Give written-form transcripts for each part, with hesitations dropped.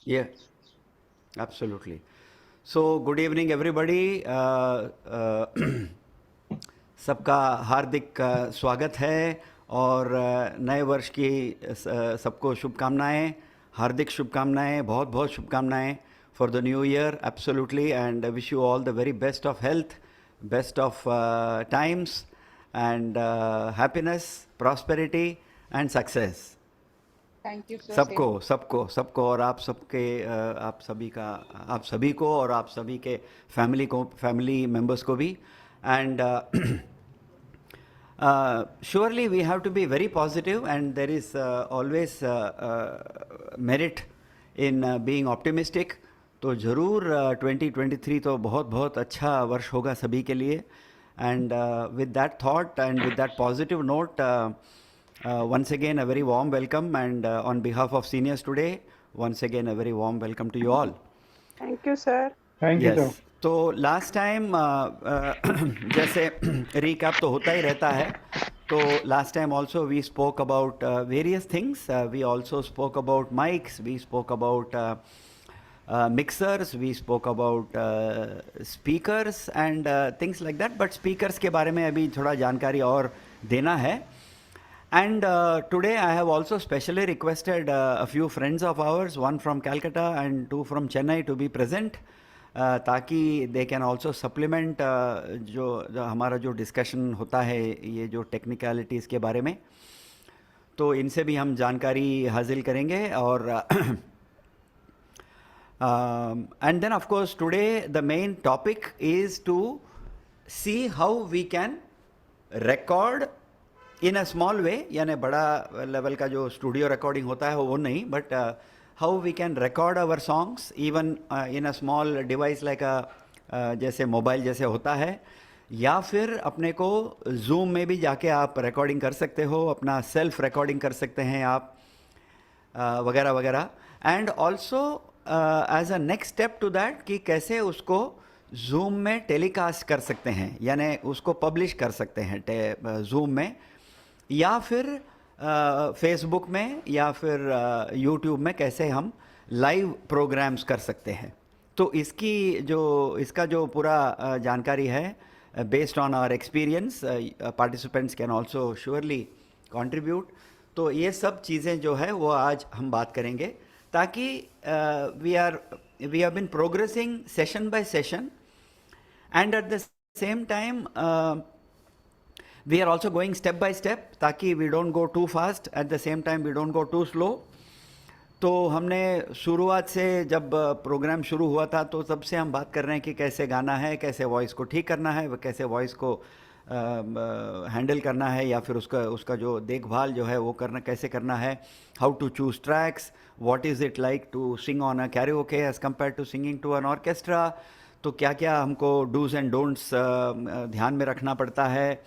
Yeah, absolutely. So, good evening, everybody. सबका हार्दिक स्वागत है और नए वर्ष की सबको शुभकामनाएं, हार्दिक शुभकामनाएं, बहुत बहुत शुभकामनाएं for the new year absolutely and wish you all the very best of health, best of times and happiness, prosperity and success thank you sir, सबको सेम। सबको सबको और आप सबके आप सभी का, आप सभी को और आप सभी के फैमिली को, फैमिली मेम्बर्स को भी and surely we have to be very positive and there is always merit in being optimistic. तो ज़रूर 2023 तो बहुत बहुत अच्छा वर्ष होगा सभी के लिए and with that thought and with that positive note once again a very warm welcome and on behalf of seniors today once again a very warm welcome to you all. Thank you sir. Thank you yes sir. तो last time जैसे recap तो होता ही रहता है, तो last time also we spoke about various things, we also spoke about mics, we spoke about mixers, we spoke about speakers and things like that, but speakers के बारे में अभी थोड़ा जानकारी और देना है. And today I have also specially requested a few friends of ours, one from Calcutta and two from Chennai, to be present ताकि दे कैन ऑल्सो सप्लीमेंट जो हमारा जो डिस्कशन होता है ये जो टेक्निकलिटीज़ के बारे में, तो इनसे भी हम जानकारी हासिल करेंगे. और and then of course today the main topic is to see how we can record in a small way, यानी बड़ा लेवल का जो स्टूडियो रिकॉर्डिंग होता है वो नहीं, but how we can record our songs even in a small device like जैसे mobile जैसे होता है, या फिर अपने को जूम में भी जाके आप रिकॉर्डिंग कर सकते हो, अपना सेल्फ रिकॉर्डिंग कर सकते हैं आप वगैरह वगैरह. And also as a next step to that कि कैसे उसको जूम में टेलीकास्ट कर सकते हैं, यानी उसको पब्लिश कर सकते हैं जूम में, या फिर फेसबुक में, या फिर यूट्यूब में कैसे हम लाइव प्रोग्राम्स कर सकते हैं. तो इसका जो पूरा जानकारी है based on our experience, participants can also surely contribute. तो ये सब चीज़ें जो है वो आज हम बात करेंगे, ताकि we have been progressing session by session and at the same time we are also going step by step ताकि we don't go too fast, at the same time we don't go too slow. तो हमने शुरुआत से जब programme शुरू हुआ था तो तब से हम बात कर रहे हैं कि कैसे गाना है, कैसे वॉइस को ठीक करना है, कैसे वॉइस को हैंडल करना है, या फिर उसका जो देखभाल जो है वो कैसे करना है, how to choose tracks, what is it like to sing on a karaoke as compare to singing to an orchestra. तो क्या क्या हमको डूज एंड डोंट्स ध्यान में रखना पड़ता है,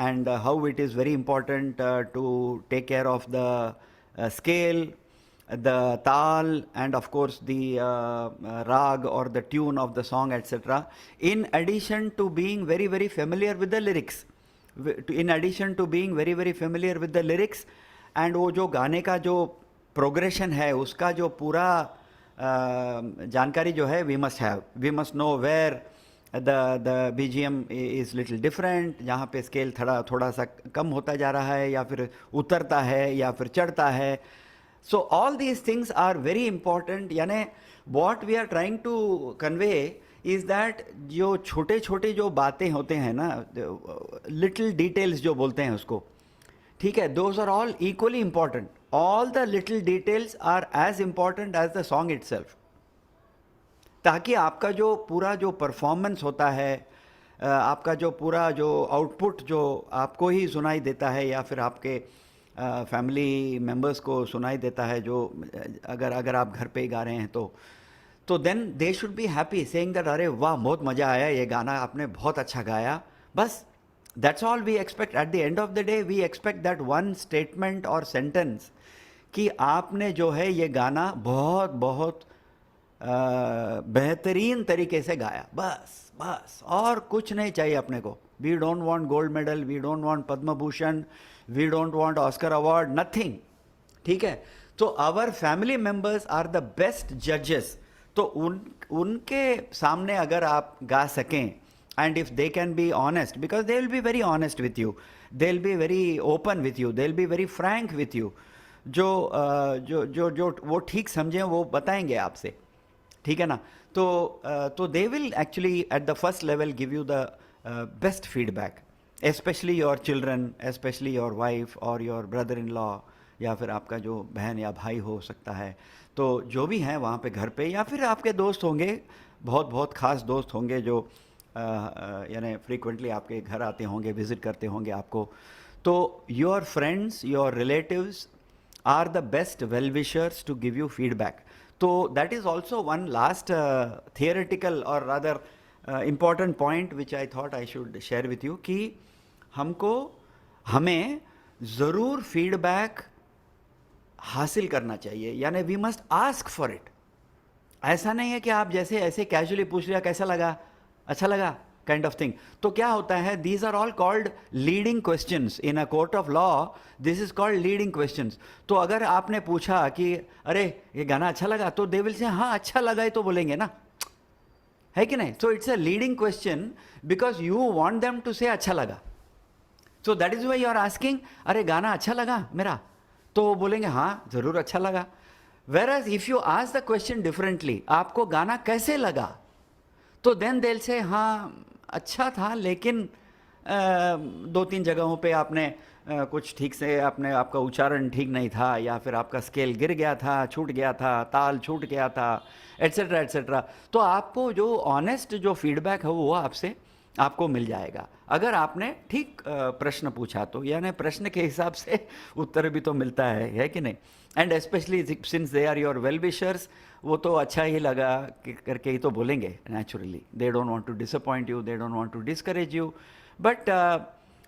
and how it is very important to take care of the scale, the tal, and of course the rag or the tune of the song, etc. In addition to being very very familiar with the lyrics, and वो जो गाने का जो progression है उसका जो पूरा जानकारी जो है we must know where the BGM is little different, जहाँ पे स्केल थोड़ा सा कम होता जा रहा है, या फिर उतरता है, या फिर चढ़ता है. So all these things are very important. यानी what we are trying to convey is that जो छोटे छोटे जो बातें होते हैं ना, लिटिल डिटेल्स जो बोलते हैं उसको, ठीक है, those are all equally important. All the little details are as important as the song itself, ताकि आपका जो पूरा जो परफॉर्मेंस होता है, आपका जो पूरा जो आउटपुट जो आपको ही सुनाई देता है, या फिर आपके फैमिली मेम्बर्स को सुनाई देता है, जो अगर आप घर पे ही गा रहे हैं तो then they should be happy saying that अरे वाह बहुत मज़ा आया, ये गाना आपने बहुत अच्छा गाया. बस that's all we expect. At the end of the day we expect that one statement और सेंटेंस कि आपने जो है ये गाना बहुत बहुत बेहतरीन तरीके से गाया. बस और कुछ नहीं चाहिए अपने को. We don't want gold medal, we don't want Padma Bhushan, we don't want Oscar award, nothing. ठीक है, तो our family members are the best जजेस. तो उनके सामने अगर आप गा सकें, and if they can be honest, because they will be very honest with you, they'll be very open with you, they'll be very frank with you. जो जो वो ठीक समझें वो बताएंगे आपसे, ठीक है ना. तो they will actually at the first level give you the best feedback, especially your children, especially your wife or your brother in law, या फिर आपका जो बहन या भाई हो सकता है. तो जो भी हैं वहाँ पे घर पे, या फिर आपके दोस्त होंगे, बहुत बहुत ख़ास दोस्त होंगे जो यानी फ्रीक्वेंटली आपके घर आते होंगे, विज़िट करते होंगे आपको. तो your friends, your relatives are the best well wishers to give you feedback. तो that is also one last theoretical और rather important point which I thought I should share with you, कि हमें ज़रूर feedback हासिल करना चाहिए, यानी we must ask for it. ऐसा नहीं है कि आप जैसे ऐसे कैजुअली पूछ लिया कैसा लगा, अच्छा लगा, काइंड ऑफ थिंग. तो क्या होता है, these are all called leading questions in a court of law. This is called leading questions. तो अगर आपने पूछा कि अरे ये गाना अच्छा लगा, तो दे विल से हाँ अच्छा लगा ही तो बोलेंगे ना, है कि नहीं. So it's a leading question because you want them to say अच्छा लगा. So that is why you are asking, अरे गाना अच्छा लगा मेरा, तो वो बोलेंगे हाँ ज़रूर अच्छा लगा. Whereas if you ask the question differently, आपको गाना कैसे लगा, तो देन they'll say हाँ अच्छा था, लेकिन दो तीन जगहों पे आपने कुछ ठीक से आपका उच्चारण ठीक नहीं था, या फिर आपका स्केल गिर गया था, छूट गया था, ताल छूट गया था, एट्सेट्रा एट्सेट्रा. तो आपको जो ऑनेस्ट जो फीडबैक है वो आपको मिल जाएगा, अगर आपने ठीक प्रश्न पूछा तो. यानी प्रश्न के हिसाब से उत्तर भी तो मिलता है कि नहीं. And specially since they are your well wishers, वो तो अच्छा ही लगा करके ही तो बोलेंगे naturally. They don't want to disappoint you, they don't want to discourage you. But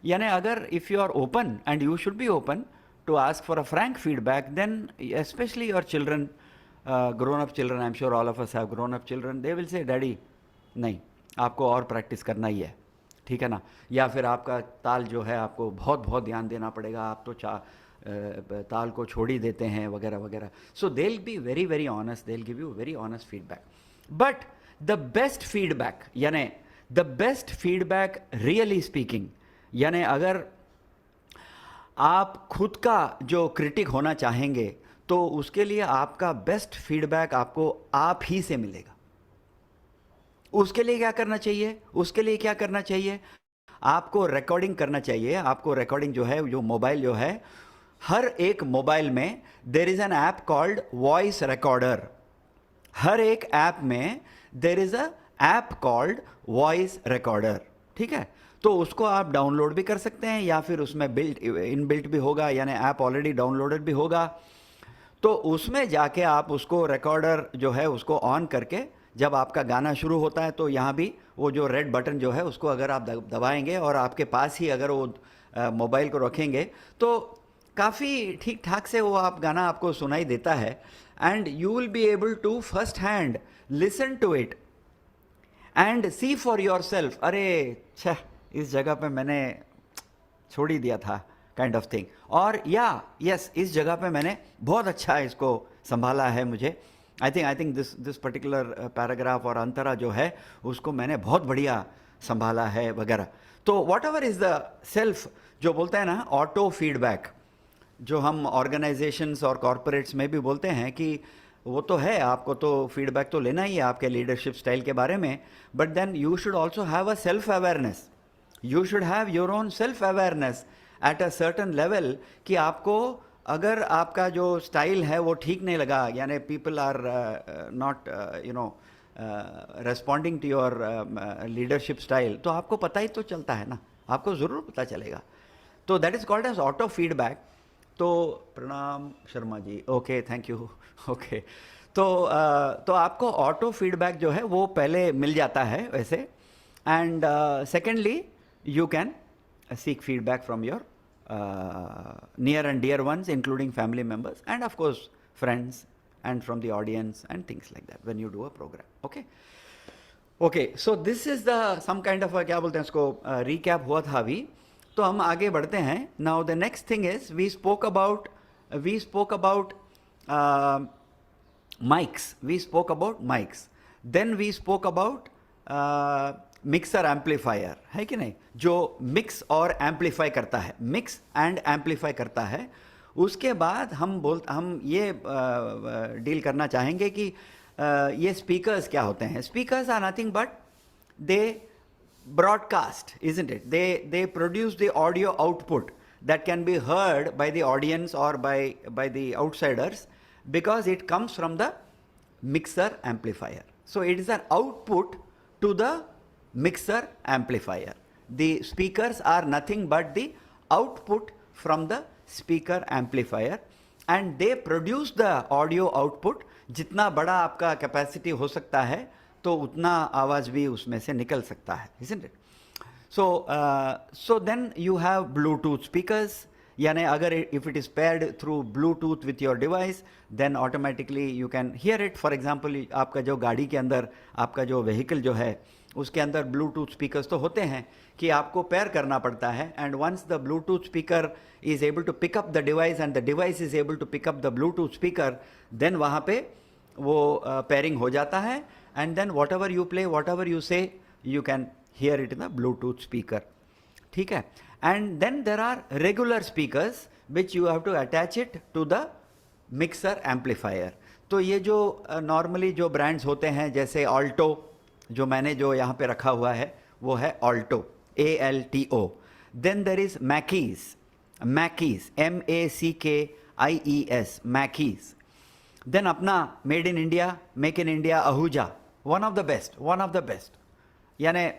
यानी अगर if you are open, and you should be open to ask for a frank feedback, then specially your children, grown up children, I am sure all of us have grown up children, they will say daddy नहीं आपको और practice करना ही है, ठीक है ना. या फिर आपका ताल जो है आपको बहुत बहुत ध्यान देना पड़ेगा, आप तो ताल को छोड़ ही देते हैं वगैरह वगैरह. So they will be very very honest, they will give you very honest feedback. But the best feedback, यानी the best feedback really speaking, यानी अगर आप खुद का जो क्रिटिक होना चाहेंगे, तो उसके लिए आपका बेस्ट फीडबैक आपको आप ही से मिलेगा. उसके लिए क्या करना चाहिए, उसके लिए क्या करना चाहिए, आपको रिकॉर्डिंग करना चाहिए. आपको रिकॉर्डिंग जो है, जो मोबाइल जो है, हर एक मोबाइल में there is an app called voice recorder. हर एक ऐप में there is a app called voice recorder, ठीक है. तो उसको आप डाउनलोड भी कर सकते हैं, या फिर उसमें इनबिल्ट भी होगा, यानी ऐप ऑलरेडी डाउनलोडेड भी होगा. तो उसमें जाके आप उसको रिकॉर्डर जो है उसको ऑन करके, जब आपका गाना शुरू होता है तो यहाँ भी वो जो रेड बटन जो है उसको अगर आप दबाएंगे और आपके पास ही अगर वो मोबाइल को रखेंगे, तो काफ़ी ठीक ठाक से वो आप गाना आपको सुनाई देता है. And you will be able to first hand listen to it and see for yourself, अरे छः इस जगह पे मैंने छोड़ ही दिया था, काइंड ऑफ थिंग. और या यस, इस जगह पे मैंने बहुत अच्छा इसको संभाला है. मुझे I think this particular paragraph और अंतरा जो है उसको मैंने बहुत बढ़िया संभाला है वगैरह. तो what ever is the self, जो बोलते हैं ना ऑटो फीडबैक, जो हम ऑर्गेनाइजेशंस और कॉरपोरेट्स में भी बोलते हैं कि वो तो है, आपको तो फीडबैक तो लेना ही है आपके लीडरशिप स्टाइल के बारे में. But then you should also have a self awareness. You should have your own self awareness at a certain level, कि आपको अगर आपका जो स्टाइल है वो ठीक नहीं लगा, यानी people are not responding to your leadership style, तो आपको पता ही तो चलता है ना, आपको ज़रूर पता चलेगा. तो that is called as auto feedback. तो प्रणाम Sharma ji, okay thank you, okay. तो आपको ऑटो फीडबैक जो है वो पहले मिल जाता है वैसे. And secondly you can seek feedback from your near and dear ones, including family members, and of course friends, and from the audience and things like that when you do a program. Okay, so this is the some kind of a, क्या बोलते हैं इसको, recap हुआ था अभी. तो हम आगे बढ़ते हैं. Now the next thing is we spoke about mics. We spoke about mics. Then we spoke about mixer amplifier, है कि नहीं, जो मिक्स और एम्पलीफाई करता है, मिक्स एंड एम्पलीफाई करता है. उसके बाद हम ये डील करना चाहेंगे कि ये स्पीकर्स क्या होते हैं. Speakers are nothing but they broadcast, isn't it? They produce the audio output that can be heard by the audience or by the outsiders, because it comes from the mixer amplifier. So it is an output to the mixer amplifier. The speakers are nothing but the output from the speaker amplifier, and they produce the audio output. जितना बड़ा आपका capacity हो सकता है तो उतना आवाज़ भी उसमें से निकल सकता है, isn't it? So then you have Bluetooth speakers. यानी अगर if it is paired through Bluetooth with your device, then automatically you can hear it. For example, आपका जो गाड़ी के अंदर, आपका जो vehicle जो है, उसके अंदर Bluetooth speakers तो होते हैं कि आपको पेयर करना पड़ता है. And once the Bluetooth speaker is able to pick up the device and the device is able to pick up the Bluetooth speaker, then वहाँ पे वो pairing हो जाता है. And then whatever you play, whatever you say, you can hear it in the Bluetooth speaker. ठीक है. And then there are regular speakers which you have to attach it to the mixer amplifier. तो ये जो normally जो brands होते हैं, जैसे Alto, जो मैंने जो यहाँ पे रखा हुआ है वो है Alto, ALTO. Then there is Mackies, MACKIES, Mackies. Then अपना Made in India, Make in India, Ahuja, one of the best. यानी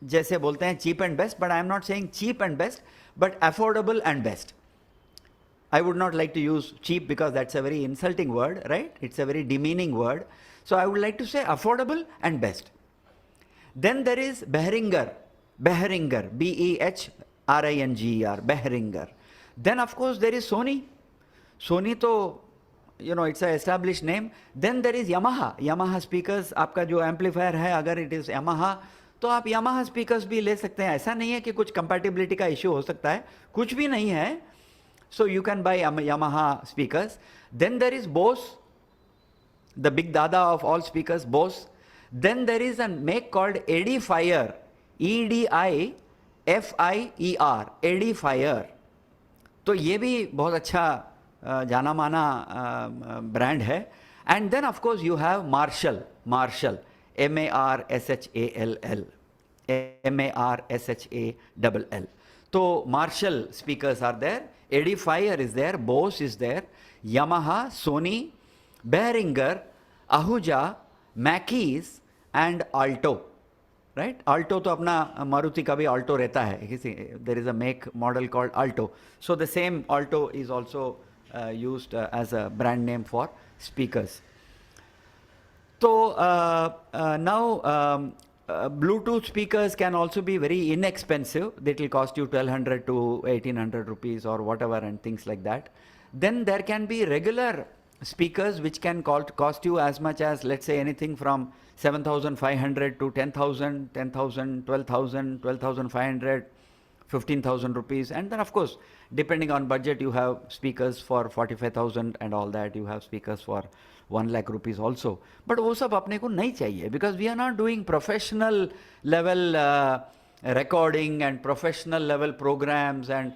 जैसे बोलते हैं cheap and best, but I am not saying cheap and best, but affordable and best. I would not like to use cheap because that's a very insulting word, right? It's a very demeaning word. So I would like to say affordable and best. Then there is Behringer, BEHRINGER, Behringer. Then of course there is Sony तो you know it's a established name. Then there is Yamaha speakers. आपका जो amplifier है, अगर it is Yamaha तो आप Yamaha speakers भी ले सकते हैं. ऐसा नहीं है कि कुछ compatibility का issue हो सकता है, कुछ भी नहीं है. So you can buy Yamaha speakers. Then there is Bose, the big dada of all speakers, Bose. Then there is a make called Edifier, EDIFIER, Edifier. तो ये भी बहुत अच्छा जाना माना ब्रांड है. And then of course you have Marshall, MARSHALL, तो Marshall speakers are there, Edifier is there, Bose is there, Yamaha, Sony, Behringer, Ahuja, Mackies and Alto, right? Alto तो अपना मारुति का भी Alto रहता है. There is a make model called Alto. So the same Alto is also used as a brand name for speakers. So now Bluetooth speakers can also be very inexpensive. That will cost you 1200 to 1800 rupees or whatever and things like that. Then there can be regular speakers which can cost you as much as, let's say, anything from 7500 to 10,000, 10,000, 12,000, 12,500, 15,000 rupees. And then of course, depending on budget, you have speakers for 45,000 and all that. You have speakers for 1 lakh rupees also. But वो सब अपने को नहीं चाहिए, because we are not doing professional level recording and professional level programs, and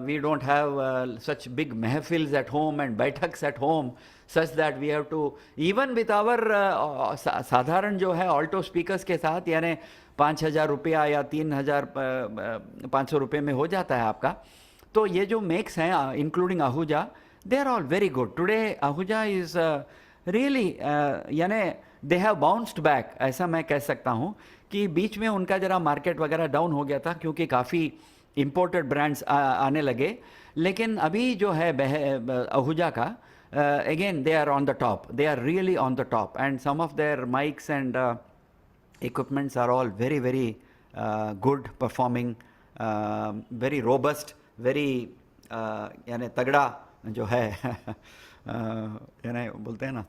we don't have such big mehfils at home and baithaks at home, such that we have to, even with our साधारण जो है Alto speakers के साथ, यानी 5,000 रुपया या 3,500 रुपये में हो जाता है आपका. तो ये जो makes हैं including Ahuja, they are all very good. Today Ahuja is really यानी they have bounced back, ऐसा मैं कह सकता हूँ कि बीच में उनका जरा मार्केट वगैरह डाउन हो गया था क्योंकि काफ़ी imported brands आने लगे. लेकिन अभी जो है Ahuja का again they are on the top. They are really on the top, and some of their mics and equipments are all very very good performing, very robust, very यानी तगड़ा जो है यानी बोलते हैं ना,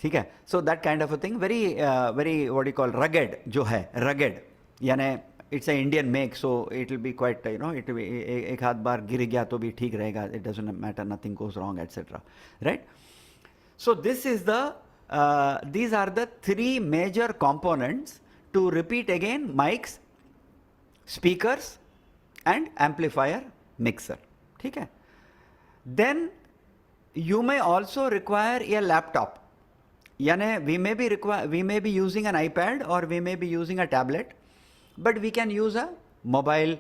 ठीक है. So that kind of a thing, very very what you call rugged जो है, rugged यानी it's a Indian make, so it will be quite it एक आध बार गिर गया तो भी ठीक रहेगा, it doesn't matter, nothing goes wrong etcetera, right. So this is these are the three major components to repeat again: mics, speakers and amplifier mixer. ठीक है. Then you may also require a laptop. यानी we may be using an iPad or we may be using a tablet, but we can use a mobile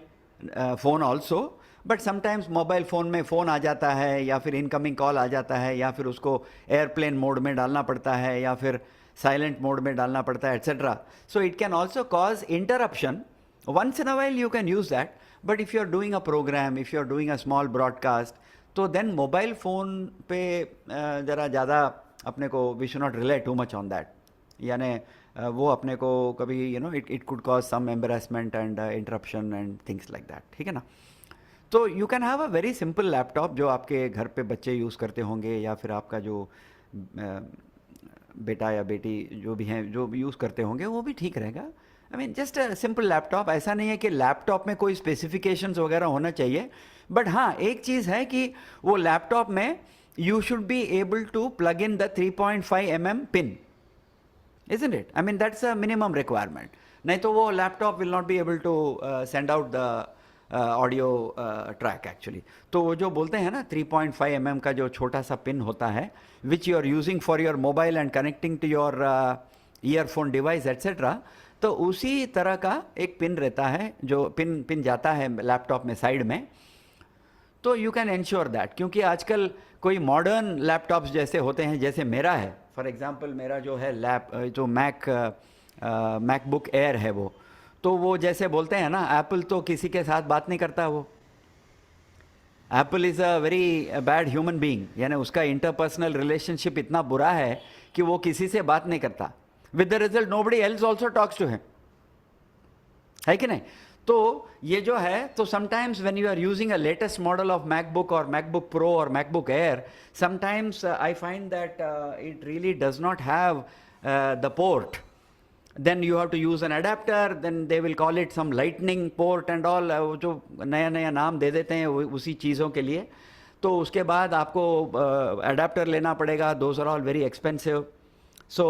phone also. But sometimes mobile phone में phone आ जाता है, या फिर incoming call आ जाता है, या फिर उसको एयरप्लेन मोड में डालना पड़ता है, या फिर साइलेंट मोड में डालना पड़ता है, etcetera. So it can also cause interruption. Once in a while you can use that, but if you are doing a program, if you are doing a small broadcast, तो then mobile phone पे ज़रा ज़्यादा अपने को we should not rely too much on that. यानी वो अपने को कभी it could cause some embarrassment and interruption and things like that. ठीक है ना. तो you can have a very simple laptop जो आपके घर पे बच्चे यूज़ करते होंगे, या फिर आपका जो बेटा या बेटी जो भी हैं जो भी यूज़ करते होंगे, वो भी ठीक रहेगा. I mean just a simple laptop. ऐसा नहीं है कि लैपटॉप में कोई स्पेसिफिकेशंस वगैरह होना चाहिए, बट हाँ एक चीज़ है कि वो लैपटॉप में you should be able to plug in the 3.5 mm पिन, isn't it? I mean that's a minimum requirement. नहीं तो वो laptop will not be able to send out the audio track actually. तो वो जो बोलते हैं ना 3.5 mm का जो छोटा सा पिन होता है, which you are using for your mobile and connecting to your earphone device etcetera, तो उसी तरह का एक पिन रहता है जो पिन जाता है लैपटॉप में साइड में. तो यू कैन इंश्योर दैट, क्योंकि आजकल कोई मॉडर्न लैपटॉप्स जैसे होते हैं, जैसे मेरा है फॉर एग्जांपल, मेरा जो है जो मैकबुक एयर है, वो वो जैसे बोलते हैं ना, एप्पल तो किसी के साथ बात नहीं करता. वो Apple is a very bad human being, यानी उसका इंटरपर्सनल रिलेशनशिप इतना बुरा है कि वो किसी से बात नहीं करता. With the result nobody else also talks to him, है कि नहीं. तो ये जो है, तो sometimes when you are using a latest model of MacBook और मैकबुक प्रो और MacBook Air, sometimes I find that it really does not have the port. Then you have to use an adapter, then they will call it some lightning port and all, जो नया नया नाम दे देते हैं उसी चीज़ों के लिए. तो उसके बाद आपको अडेप्टर लेना पड़ेगा. those are all very expensive. So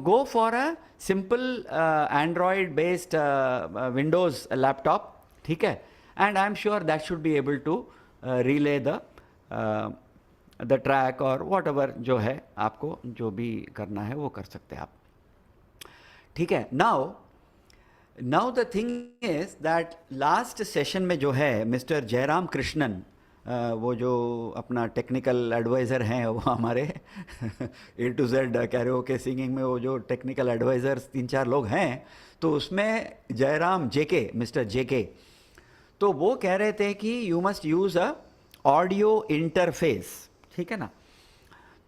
go for a simple Android based Windows laptop, ठीक है, and I'm sure that should be able to relay the track or whatever जो है, आपको जो भी करना है वो कर सकते हैं आप. ठीक है. Now the thing is that last session में जो है मिस्टर जयराम कृष्णन, वो जो अपना टेक्निकल एडवाइज़र हैं, वो हमारे A to Z karaoke singing में वो जो टेक्निकल एडवाइज़र्स 3-4 लोग हैं, तो उसमें जयराम जेके, मिस्टर जेके, तो वो कह रहे थे कि you must use a audio interface. ठीक है ना.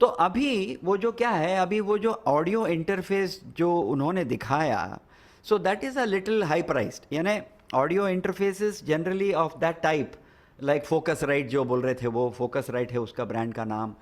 तो अभी वो जो क्या है, अभी वो जो ऑडियो इंटरफेस जो उन्होंने दिखाया, so that is a little high priced. यानी audio interfaces generally of that type, like Focusrite जो बोल रहे थे, वो फोकस राइट है उसका ब्रांड का नाम.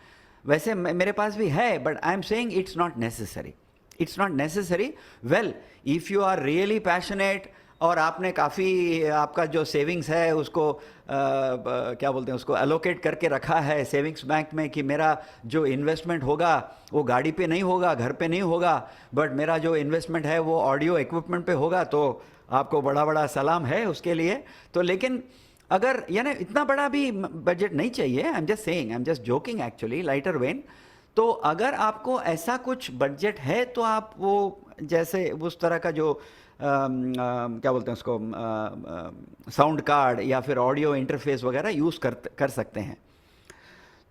वैसे मेरे पास भी है, but I am saying it's not necessary. It's not necessary. Well, if you are really passionate और आपने काफ़ी आपका जो सेविंग्स है उसको क्या बोलते हैं, उसको एलोकेट करके रखा है सेविंग्स बैंक में कि मेरा जो इन्वेस्टमेंट होगा वो गाड़ी पे नहीं होगा, घर पे नहीं होगा, बट मेरा जो इन्वेस्टमेंट है वो ऑडियो इक्विपमेंट पे होगा, तो आपको बड़ा बड़ा सलाम है उसके लिए. तो लेकिन अगर यानी इतना बड़ा भी बजट नहीं चाहिए. I am just saying, I am just joking actually, lighter when. तो अगर आपको ऐसा कुछ बजट है तो आप वो जैसे उस तरह का जो क्या बोलते हैं उसको, साउंड कार्ड या फिर ऑडियो इंटरफेस वगैरह यूज़ कर सकते हैं.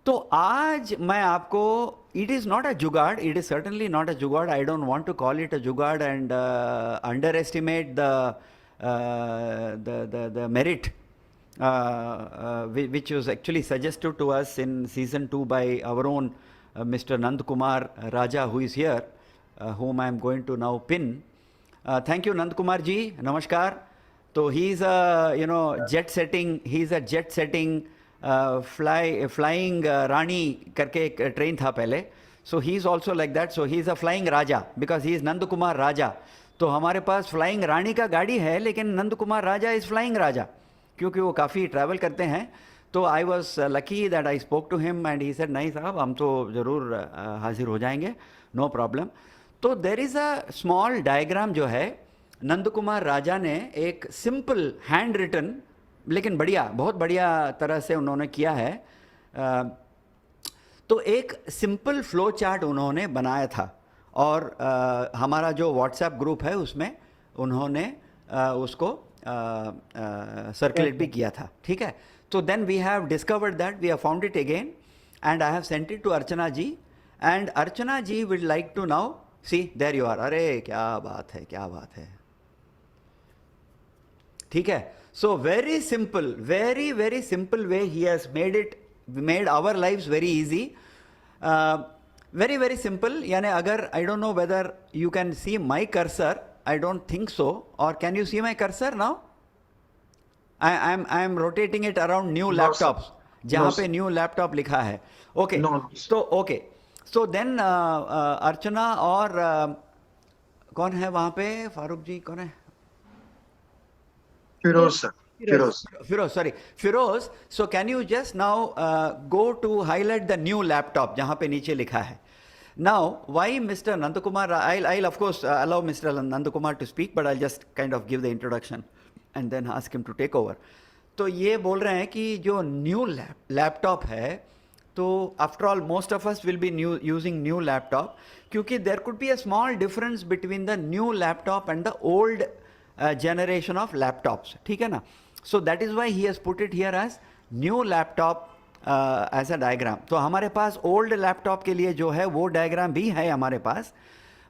तो आज मैं आपको, it is not a jugaad, it is certainly not a jugaad. I don't want to call it a jugaad and underestimate the merit which was actually suggested to us in season 2 by our own Mr. Nand Kumar Raja, who is here, whom I am going to now pin. Thank you Nand Kumar ji, namaskar. So he is a jet setting flying Rani करके एक train था पहले. So he is also like that. So he is a flying Raja because he is Nand Kumar Raja. तो हमारे पास flying रानी का गाड़ी है, लेकिन नंद कुमार राजा इज़ फ्लाइंग राजा, क्योंकि वो काफ़ी ट्रैवल करते हैं. तो I was lucky that I spoke to him and he said नहीं साहब हम तो ज़रूर हाजिर हो जाएंगे, नो प्रॉब्लम. तो देर इज़ अ स्मॉल डायग्राम जो है, नंद कुमार राजा ने एक सिंपल हैंड रिटन लेकिन बढ़िया, बहुत बढ़िया तरह से उन्होंने किया है. तो एक सिंपल फ्लो चार्ट उन्होंने बनाया था और हमारा जो व्हाट्सएप ग्रुप है उसमें उन्होंने उसको सर्कुलेट भी किया था. ठीक है. तो then we have discovered that, we have found it again and I have sent it to Archana ji and Archana ji will like to now see there you are. अरे क्या बात है, क्या बात है. ठीक है. So very simple, very very simple way he has made our lives very easy. Very very simple. यानी अगर I don't know whether you can see my cursor, I don't think so. Or can you see my cursor now? I am rotating it around new laptops. जहाँ पे new laptop लिखा है. Okay. तो okay. So then अर्चना और कौन है वहाँ पे? फारूक जी कौन है? Firoz, sir. Firoz, sorry. Firoz, so can you just now go to highlight the new laptop जहाँ पे नीचे लिखा है. Now, why Mr. Nandakumar, I'll of course allow Mr. Nandakumar to speak, but I'll just kind of give the introduction and then ask him to take over. तो ये बोल रहे हैं कि जो न्यू लैपटॉप है, तो after all most of us will be using new laptop, क्योंकि there could be a small difference between the new laptop and the old generation of laptops. ठीक है ना. So that is why he has put it here as new laptop as a diagram. तो हमारे पास old laptop के लिए जो है वो diagram भी है हमारे पास.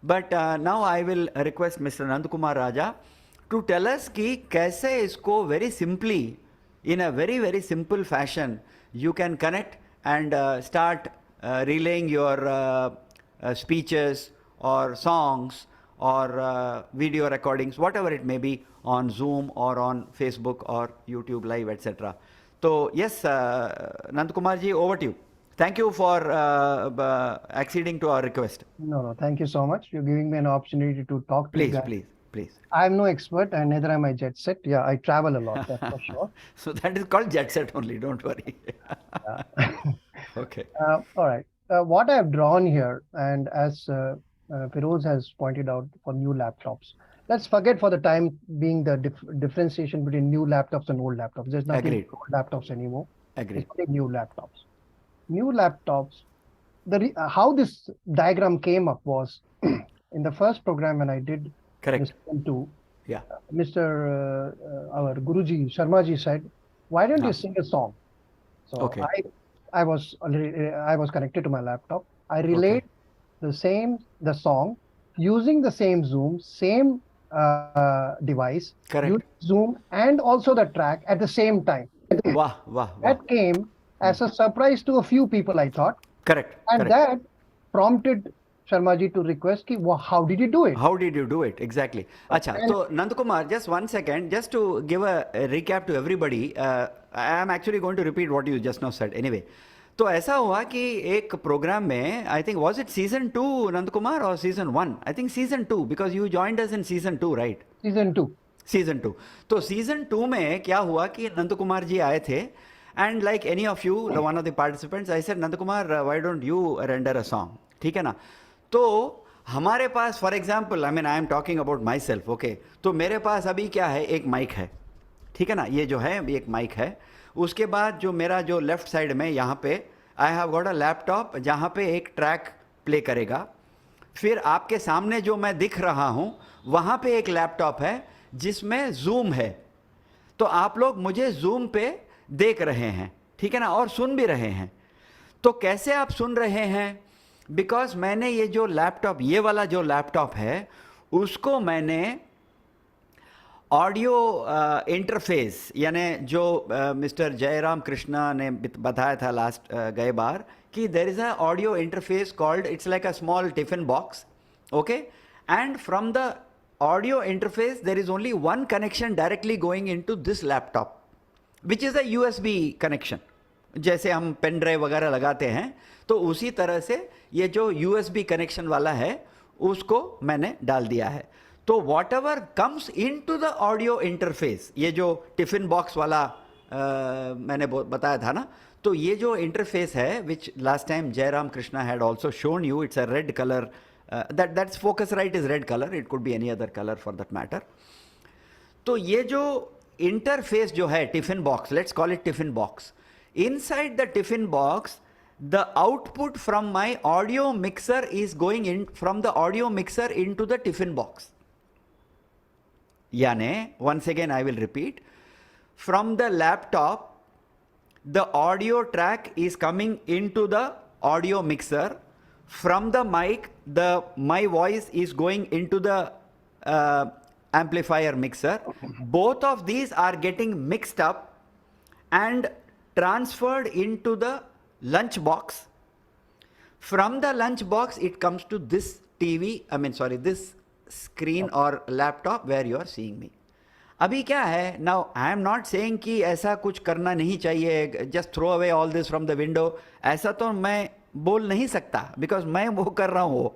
But now I will request Mr. Nand Kumar Raja to tell us कि कैसे इसको very simply, in a very very simple fashion, you can connect and start relaying your speeches or songs or video recordings, whatever it may be, on Zoom or on Facebook or YouTube Live, etc. So yes, Nand Kumar ji, over to you. Thank you for acceding to our request. No, thank you so much. You're giving me an opportunity to talk to you guys. Please. I'm no expert and neither am I jet set. Yeah, I travel a lot, that's for sure. So that is called jet set only, don't worry. Okay. All right. What I have drawn here, and as Firoz has pointed out, for new laptops, let's forget for the time being the differentiation between new laptops and old laptops. There's nothing Agreed. old laptops anymore. Agreed. It's only new laptops. New laptops, how this diagram came up was in the first program when I did Correct. Season 2, Yeah. Mr. Our Guruji, Sharma ji said, why don't you sing a song? So Okay. I was connected to my laptop. I relayed the song using the same Zoom, same device, Correct. using Zoom and also the track at the same time. Wow. That came as a surprise to a few people, I thought. Correct. And Correct. that prompted Sharma ji to request, how did you do it? How did you do it? Exactly. Acha, so Nand Kumar, just 1 second, just to give a recap to everybody, I am actually going to repeat what you just now said. Anyway, तो ऐसा हुआ कि एक programme में, I think was it season 2 Nand Kumar और season 1? I think season 2, because you joined us in season 2, right? Season 2. तो season 2 में क्या हुआ कि नंद कुमार जी आए थे, and like any of you, one of the participants, I said Nand Kumar why don't you render a song. ठीक है ना. तो हमारे पास, for example, I am talking about myself. Okay, तो मेरे पास अभी क्या है, एक माइक है. ठीक है ना, ये जो है एक माइक है. उसके बाद जो मेरा जो लेफ्ट साइड में यहाँ पे I have got a laptop जहाँ पे एक ट्रैक प्ले करेगा. फिर आपके सामने जो मैं दिख रहा हूँ वहाँ पे एक लैपटॉप है जिसमें जूम है. तो आप लोग मुझे जूम पे देख रहे हैं, ठीक है ना, और सुन भी रहे हैं. तो कैसे आप सुन रहे हैं? बिकॉज मैंने ये जो लैपटॉप, ये वाला जो लैपटॉप है, उसको मैंने ऑडियो इंटरफेस, यानी जो मिस्टर जयराम कृष्णा ने बताया था लास्ट गए बार, कि देर is a audio interface called, it's like a small tiffin box. Okay, and from the audio interface there is only one connection directly going into this laptop, which is a USB connection. जैसे हम pen drive वगैरह लगाते हैं, तो उसी तरह से ये जो यूएसबी कनेक्शन वाला है उसको मैंने डाल दिया है. तो whatever comes in to the audio interface, ये जो टिफिन बॉक्स वाला मैंने बताया था ना, तो ये जो इंटरफेस है which last time Jayaram Krishna had also shown you, it's a red colour, that's Focusrite is red colour, it could be any other colour for that matter. तो ये जो इंटरफेस जो है tiffin box, let's call it tiffin box, inside the tiffin box the output from my audio mixer is going in from the audio mixer into the tiffin box. यानी once again I will repeat, from the laptop the audio track is coming into the audio mixer, from the mic my voice is going into the amplifier mixer. Both of these are getting mixed up and transferred into the lunch box. From the lunch box it comes to this TV, this screen or laptop where you are seeing me. अभी क्या है, now I am not saying कि ऐसा कुछ करना नहीं चाहिए, just throw away all this from the window, ऐसा तो मैं बोल नहीं सकता because मैं वो कर रहा हूँ.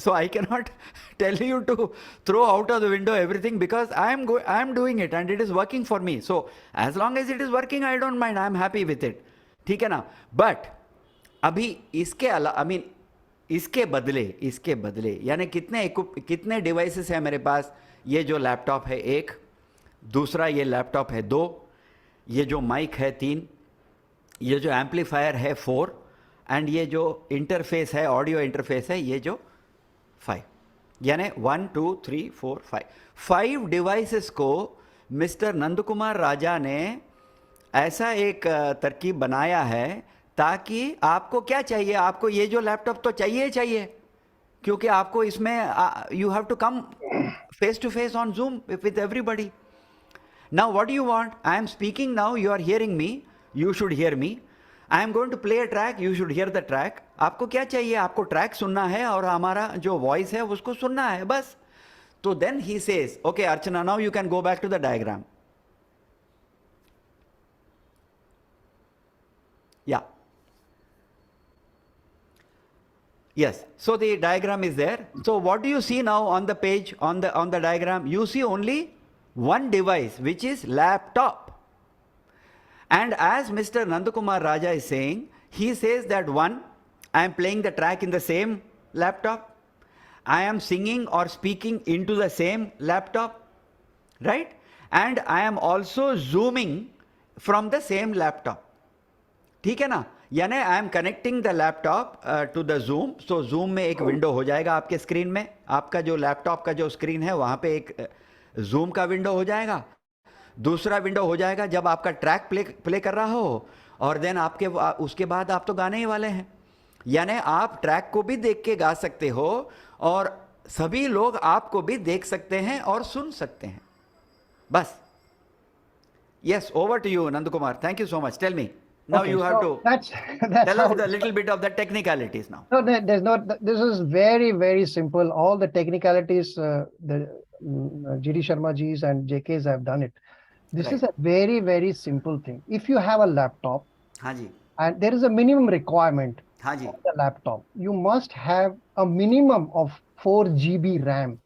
So I cannot tell you to throw out of the window everything because I am doing it and it is working for me. So as long as it is working, I don't mind, I am happy with it. ठीक है ना. But अभी इसके इसके बदले यानी कितने devices हैं मेरे पास. ये जो लैपटॉप है 1, दूसरा ये लैपटॉप है 2, ये जो माइक है 3, ये जो एम्पलीफायर है 4, एंड ये जो इंटरफेस है ऑडियो इंटरफेस है ये जो 5, यानी 1 2 3 4 5 डिवाइसेस को मिस्टर नंदकुमार राजा ने ऐसा एक तरकीब बनाया है ताकि आपको क्या चाहिए, आपको ये जो लैपटॉप तो चाहिए क्योंकि आपको इसमें you have to come face to face on Zoom with everybody. Now what you want, I am speaking now, you are hearing me, you should hear me. I am going to play a track, you should hear the track. आपको क्या चाहिए, आपको track सुनना है और हमारा जो voice है उसको सुनना है बस. तो then he says okay Archana, now you can go back to the diagram. Yeah. Yes. So the diagram is there. So what do you see now on the page, on the diagram? You see only one device, which is laptop. And as Mr. Nandakumar Raja is saying, he says that one, I am playing the track in the same laptop. I am singing or speaking into the same laptop, right? And I am also zooming from the same laptop. ठीक है ना. यानी I am connecting the laptop to the Zoom. So Zoom में एक window हो जाएगा आपके screen में, आपका जो लैपटॉप का जो स्क्रीन है वहाँ पे एक जूम का विंडो हो जाएगा. दूसरा विंडो हो जाएगा जब आपका ट्रैक प्ले कर रहा हो, और देन आपके उसके बाद आप तो गाने ही वाले हैं. यानी आप ट्रैक को भी देख के गा सकते हो और सभी लोग आपको भी देख सकते हैं और सुन सकते हैं. बस. Yes, over to you Nandakumar. Thank you so much. Tell me. Now Okay, you have so to that's tell how us a little bit of the technicalities now. No, there's not. This is very, very simple. All the technicalities, the GD Sharma Ji's and JK's have done it. This is a very, very simple thing. If you have a laptop, हाँ जी, and there is a minimum requirement हाँ जी, of the laptop, you must have a minimum of 4 GB RAM.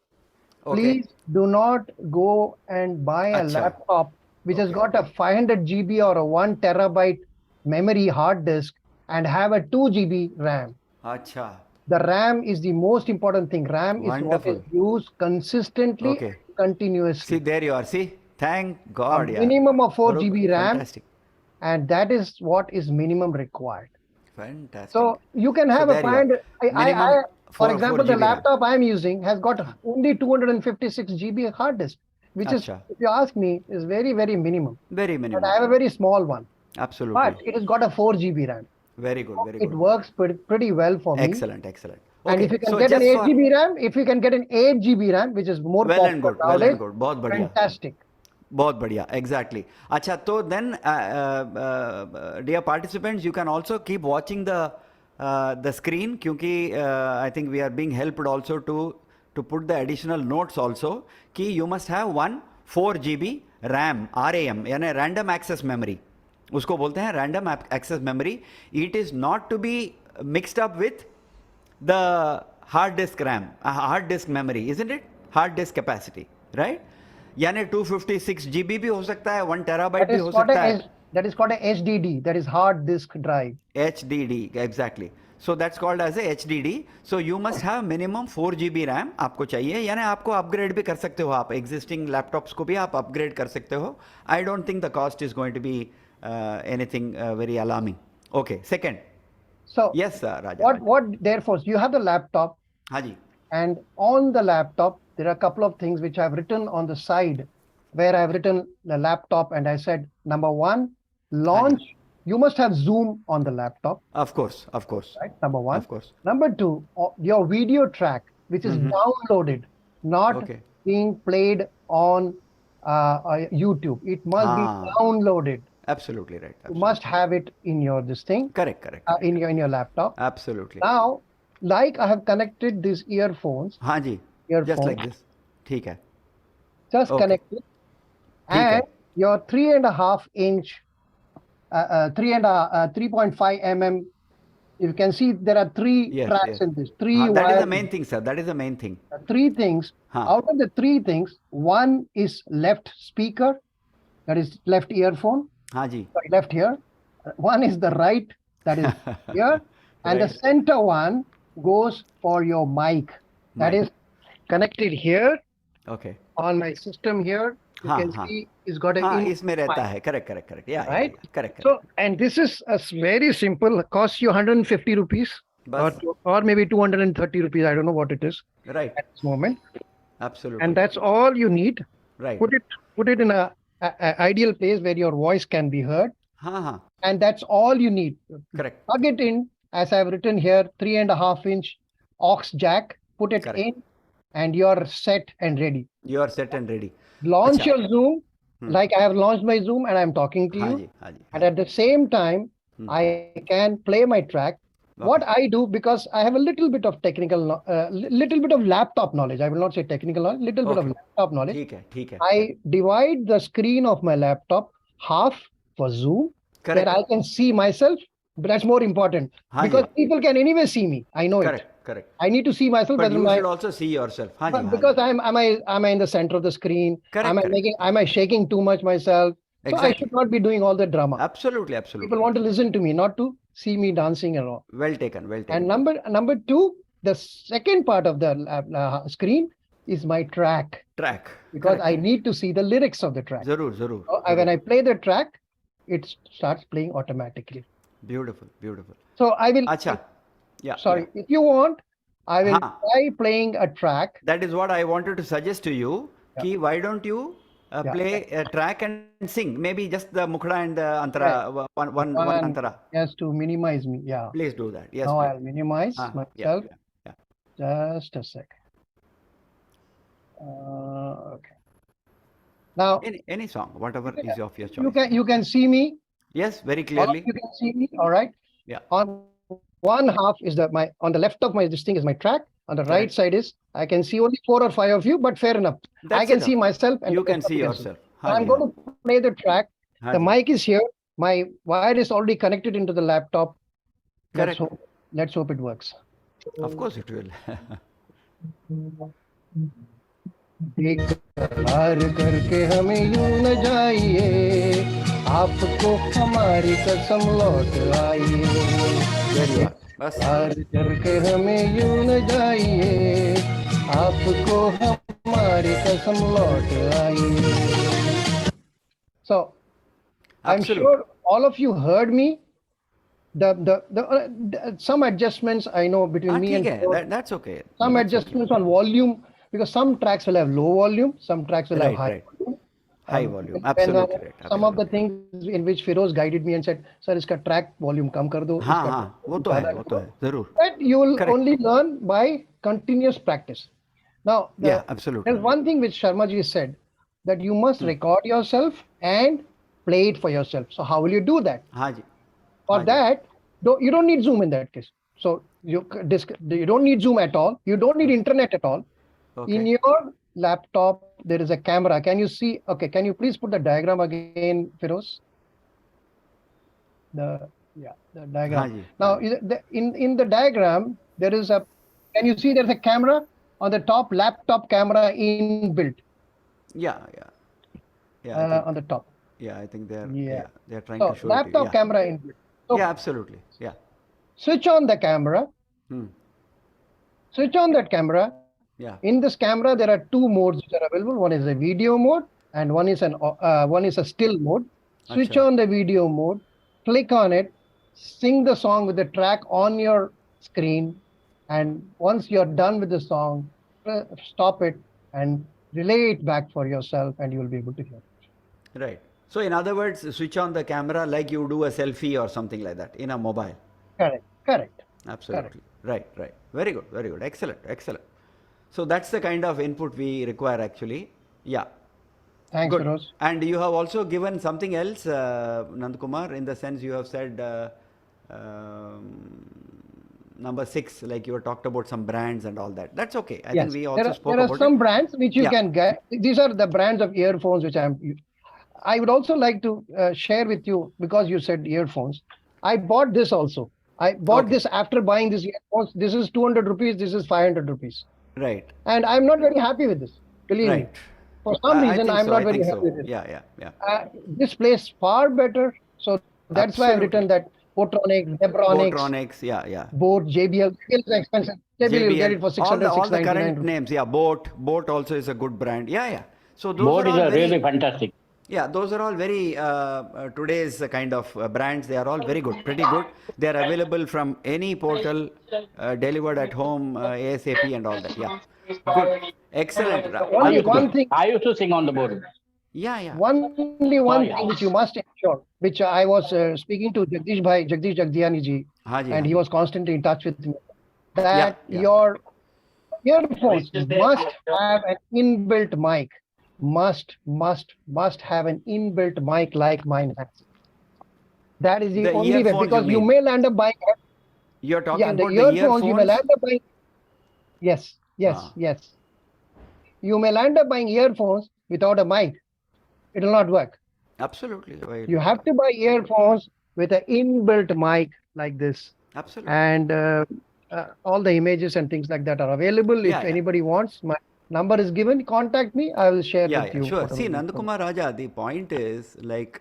okay, Please do not go and buy a अच्छा, laptop which has okay. got a 500 GB or a 1 terabyte memory hard disk and have a 2 GB RAM. अच्छा, The RAM is the most important thing. RAM is what Wonderful. is used consistently Okay. and continuously. See, there you are. See, thank A God. Yeah. minimum of 4 Bro- GB RAM, Fantastic. and that is what is minimum required. Fantastic. So you can have a there you are. 500. Minimum For 4 example, the GB RAM. laptop I am using has got only 256 GB hard disk, which is, Acha. if you ask me, is very, very minimum. Very But minimum. I have a very small one. Absolutely. But it has got a 4 GB RAM. Very good. Very It good. works pretty well for me. Excellent. Excellent. And Okay. if you can So get an just 8 for- GB RAM, if you can get an 8 GB RAM, which is more well and popular good. Well nowadays, and good. बहुत बढ़िया. fantastic. बहुत बढ़िया. Exactly. अच्छा, तो then dear participants, you can also keep watching the screen क्योंकि I think we are being helped also to put the additional notes also कि you must have one 4 GB RAM, RAM यानी random access memory. उसको बोलते हैं random access memory. It is not to be mixed up with the hard disk RAM, hard disk memory, isn't it? Hard disk capacity, right? यानी 256 GB भी हो सकता है, 1 terabyte That भी is हो called सकता है. that is called a HDD, that is hard disk drive. HDD, exactly. So that's called as a HDD. So you must have minimum 4 GB RAM आपको चाहिए, यानी आपको अपग्रेड भी कर सकते हो, आप एग्जिस्टिंग लैपटॉप्स को भी आप अपग्रेड कर सकते हो. I don't think the cost is going to be anything very alarming. Okay, second. So yes Raja. what therefore you have the laptop, हाँ जी. and on the laptop there are a couple of things which I've written on the side, where I've written the laptop, and I said number one, launch. You must have Zoom on the laptop, Of course, of course, right? Number one. of course. Number two, your video track, which is downloaded, not Okay. being played on YouTube. It must be हाँ. downloaded. Absolutely right. You must have it in your this thing, Correct, correct. in your laptop. Absolutely. Now, like I have connected these earphones, हाँ जी. Just earphones, like this. ठीक है. just Okay. connect it, ठीक है. and your 3.5 inch, 3.5 mm. You can see there are three Yes, tracks yes. in this. Three That is wires. the main thing, sir. That is the main thing. Three things. Huh. Out of the three things, one is left speaker, that is left earphone, हाँ जी. sorry, left here. One is the right, that is here, and the Right. center one goes for your mic. That Mic. is connected here Okay. on my system here. You हाँ, can हाँ. see it's got a हाँ, in इसमें रहता mic, है. Correct, correct, correct. Yeah, right? yeah. Correct, So, correct. and this is a very simple, costs you 150 rupees बस. or maybe 230 rupees. I don't know what it is Right. at this moment. Absolutely. And that's all you need. Right. Put it in a ideal place where your voice can be heard, हाँ, हाँ. and that's all you need. Correct. Plug it in, as I've written here, 3.5 inch aux jack. Put it Correct. in, and you're set and ready. You are set and ready. Launch अच्छा. your Zoom, like I have launched my Zoom, and I'm talking to हाँ you. जी, हाँ जी. And at the same time, I can play my track. What I do, because I have a little bit of little bit of laptop knowledge. I will not say technical knowledge, little bit of Okay. laptop knowledge. ठीक है, ठीक है. I divide the screen of my laptop half for Zoom, Correct. where I can see myself. But that's more important, हाँ because ji. people can anyway see me. I know Correct, it. correct. I need to see myself. But whether you my should also see yourself. हाँ जी, हाँ because ji. am I in the center of the screen? Correct, Am I correct. am I shaking too much myself? So I Exactly. should not be doing all the drama. Absolutely, absolutely. People want to listen to me, not to see me dancing and all. Well taken, well taken. And number two, the second part of the screen is my track, Track. because Correct. I need to see the lyrics of the track. जरूर, जरूर. So when I play the track, it starts playing automatically. Beautiful, beautiful. So I will. अच्छा. Yeah. Sorry, yeah. if you want, I will हाँ. try playing a track. That is what I wanted to suggest to you. Yeah. Ki why don't you Yeah. play a track and sing? Maybe just the Mukhada and the Antara, one Antara. Yes, to minimize me. Yeah. Please do that. Yes, Now please. I'll minimize Yeah, myself. yeah. Just a sec. Okay. Now Any song, whatever is of your choice. you can see me. Yes, very All of clearly. you can see me. All right. Yeah. On one half is on the left of my this thing is my track. On the right Correct. side is I can see only 4 or 5 of you, but fair enough. I That's can enough. see myself, and You the can rest of see you yourself. So हाँ I'm ji, going हाँ. to play the track. हाँ The ji. mic is here. My wire is already connected into the laptop. Correct. Let's hope it works. Of course it will. बेकरार करके हमें यूं न जाइए, आपको हमारी कसम लौट आइए। There you are. बस. प्यार करके हमें यूं न जाइए, आपको हमारी कसम लौट आइए। So I'm Absolute. sure all of you heard me. Some adjustments I know between हाँ me ठीक and है. Ford. That's okay. Some That's okay. adjustments on volume, because some tracks will have low volume, some tracks will have Right, high right. volume. High And volume. depend on Absolutely right. some of the Absolutely. things in which Feroz guided me and said, "Sir, iska track volume kam kar do." हाँ iska हाँ track वो volume तो है ज़्यादा वो कर तो दो." है जरूर. That you will Correct. only learn by continuous practice. Now, Yeah, absolutely. there's one thing which Sharma ji said, that you must record yourself and play it for yourself. So how will you do that? हाँ जी. For हाँ जी. that, you don't need Zoom in that case. So you don't need Zoom at all. You don't need internet at all. Okay. In your laptop, there is a camera. Can you see? Okay, can you please put the diagram again, Feroz? The diagram. हाँ जी. Now, in the diagram, there is a. Can you see there's a camera? on the top, laptop camera inbuilt. Yeah, I think, On the top. yeah, I think Yeah. they're trying to So show it to you. laptop Yeah, camera inbuilt. So yeah, absolutely. Yeah. switch on the camera. Hmm. Switch on that camera. Yeah. In this camera, there are two modes which are available. One is a video mode, and one is a still mode. Switch Acha. on the video mode. Click on it. Sing the song with the track on your screen, and once you're done with the song, stop it and relay it back for yourself, and you will be able to hear it. Right. So in other words, switch on the camera like you do a selfie or something like that in a mobile. Correct. Correct. Correct. Absolutely. Right, right. Very good, very good. Excellent, excellent. So that's the kind of input we require actually. Yeah. Thanks, Good. Feroz. And you have also given something else, Nandkumar, in the sense you have said number 6, like you talked about some brands and all that. That's okay. I think we also spoke there are about some it. brands which you Yeah. can get. These are the brands of earphones which I would also like to share with you, because you said earphones. I bought this also. I bought Okay. this after buying this earphones. This is 200 rupees. This is 500 rupees. Right. And I'm not very happy with this. Believe me. Right. For some I reason, think I'm so. not I very think happy so. with it. Yeah. This plays far better. So that's why I've written that Botronics, Debronics, Botronics, yeah. Boat, JBL. JBL is expensive. JBL, you'll get it for 600, all the 699 current rupees. names. Yeah, Boat also is a good brand. Yeah. So those Board are is all a very, really fantastic. yeah, those are all very today's kind of brands. They are all very good, pretty good. They are available from any portal, delivered at home, ASAP and all that. Yeah, good, excellent. Only one thing. I used to sing on the board. Yeah. Only one thing which you must ensure, which I was speaking to Jagdish Jagdiani ji, and he was constantly in touch with me, that Yeah. your earphones must have an inbuilt mic. Must have an inbuilt mic like mine has. That is the only way, earphones, because you mean? may land up buying. You're talking Yeah, about the the earphones you may land up buying. Yes. You may land up buying earphones without a mic. It will not work. Absolutely. Right. You have to buy earphones with an inbuilt mic like this. Absolutely. And all the images and things like that are available. If anybody wants, my number is given. Contact me. I will share with you. Sure. See, Nandakumar Raja, the point is like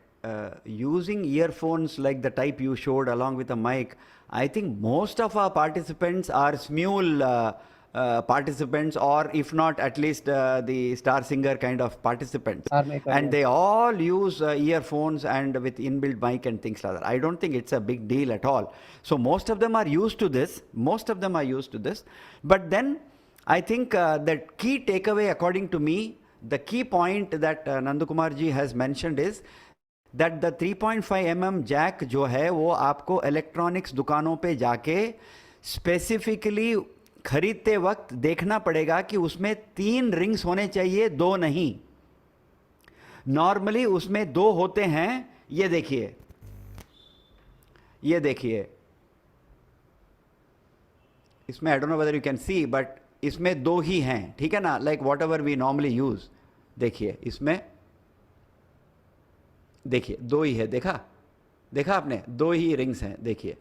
using earphones like the type you showed along with a mic. I think most of our participants are SMUL participants, or if not, at least the star singer kind of participants. And they all use earphones and with inbuilt mic and things like that. I don't think it's a big deal at all. So most of them are used to this. But then I think the key takeaway, according to me, the key point that Nandakumar ji has mentioned is that the 3.5 mm jack जो है वो आपको electronics दुकानों पे जाके specifically खरीदते वक्त देखना पड़ेगा कि उसमें 3 रिंग्स होने चाहिए, 2 नहीं. नॉर्मली उसमें 2 होते हैं. ये देखिए इसमें, I don't know whether you can see, but इसमें 2 ही हैं, ठीक है ना, like whatever we normally use. देखिए इसमें, देखिए 2 ही है. देखा आपने, 2 ही रिंग्स हैं. देखिए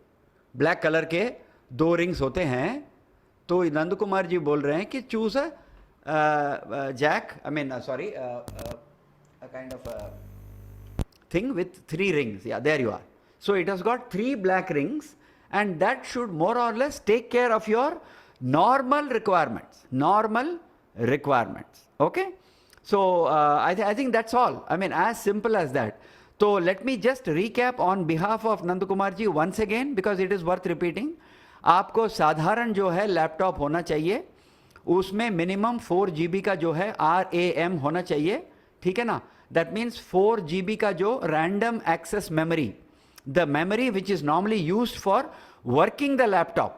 ब्लैक कलर के 2 रिंग्स होते हैं. तो नंद कुमार जी बोल रहे हैं कि choose a jack, I mean sorry, a kind of a thing with 3 rings. Yeah, there you are. So it has got 3 black rings, and that should more or less take care of your normal requirements. Okay. So I think that's all. I mean, as simple as that. So let me just recap on behalf of Nandakumar ji once again, because it is worth repeating. आपको साधारण जो है laptop होना चाहिए, उसमें minimum 4 GB का जो है RAM होना चाहिए, ठीक है ना. दैट मीन्स 4 GB का जो random access memory, the memory which is normally used for working the laptop,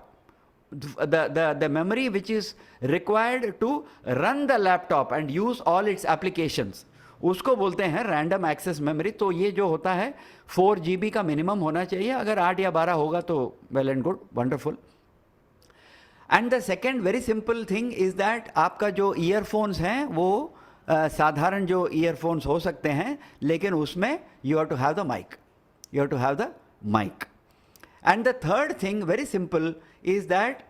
the memory which is required to run the laptop and use all its applications, उसको बोलते हैं रैंडम एक्सेस मेमोरी. तो ये जो होता है 4 GB का minimum होना चाहिए. अगर 8 या 12 होगा तो well and good, wonderful. And the second very simple thing is that आपका जो ईयरफोन्स हैं वो साधारण जो ईयरफोन्स हो सकते हैं, लेकिन उसमें you have to have the mic. And the third thing, very simple, is that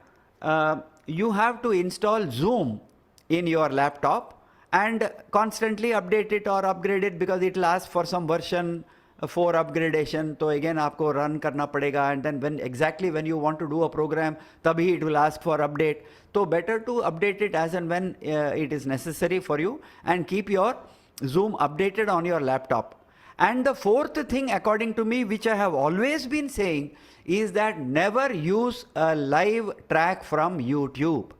you have to install Zoom in your laptop and constantly update it or upgrade it, because it will ask for some version 4 upgradation. तो again आपको run करना पड़ेगा, and then when you want to do a program, तभी it will ask for update. So better to update it as and when it is necessary for you, and keep your Zoom updated on your laptop. And the fourth thing, according to me, which I have always been saying, is that never use a live track from YouTube.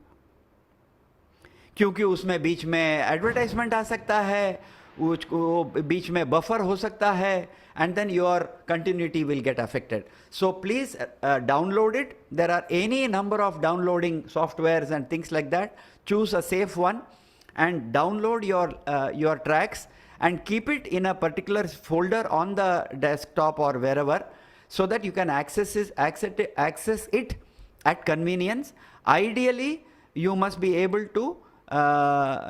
क्योंकि उसमें बीच में advertisement आ सकता है, उसको बीच में buffer हो सकता है, and then your continuity will get affected. So please download it. There are any number of downloading softwares and things like that. Choose a safe one and download your tracks and keep it in a particular folder on the desktop or wherever, so that you can access it at convenience. Ideally, you must be able to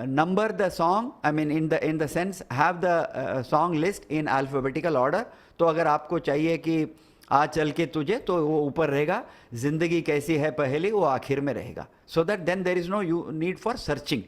number the song, I mean in the sense have the song list in alphabetical order. तो अगर आपको चाहिए कि आ चल के तुझे, तो वो ऊपर रहेगा, जिंदगी कैसी है पहेली वो आखिर में रहेगा. So that then there is no need for searching.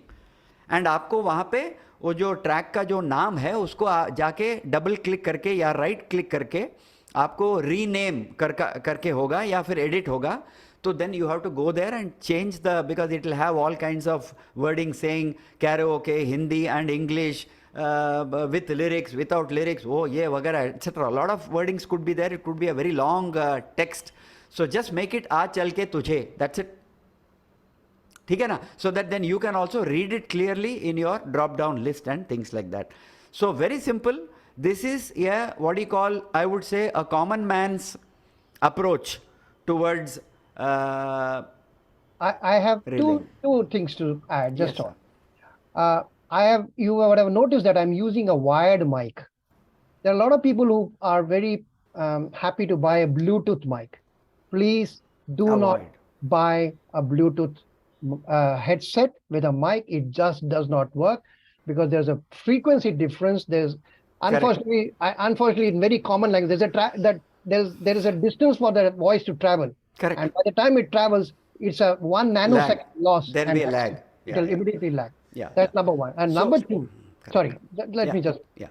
And आपको वहाँ पे वो जो ट्रैक का जो नाम है उसको जाके डबल क्लिक करके या राइट क्लिक करके आपको रीनेम करके होगा या फिर एडिट होगा. So then you have to go there and change because it will have all kinds of wording saying karaoke, Hindi and English, with lyrics, without lyrics, oh yeah, vagara, etc. A lot of wordings could be there. It could be a very long text. So just make it aa chal ke tujhe. That's it. ठीक है ना? So that then you can also read it clearly in your drop down list and things like that. So very simple. This is what do you call, I would say, a common man's approach towards I have two things to add. Just yes, on. You would have noticed that I'm using a wired mic. There are a lot of people who are very happy to buy a Bluetooth mic. Please do not buy a Bluetooth headset with a mic. It just does not work because there's a frequency difference. There's unfortunately in very common language, there is a distance for the voice to travel. Correct. And by the time it travels, it's a 1 nanosecond loss. There will be a lag. It will immediately lag. Yeah. That's number one. And number two, sorry, let me just. Yeah.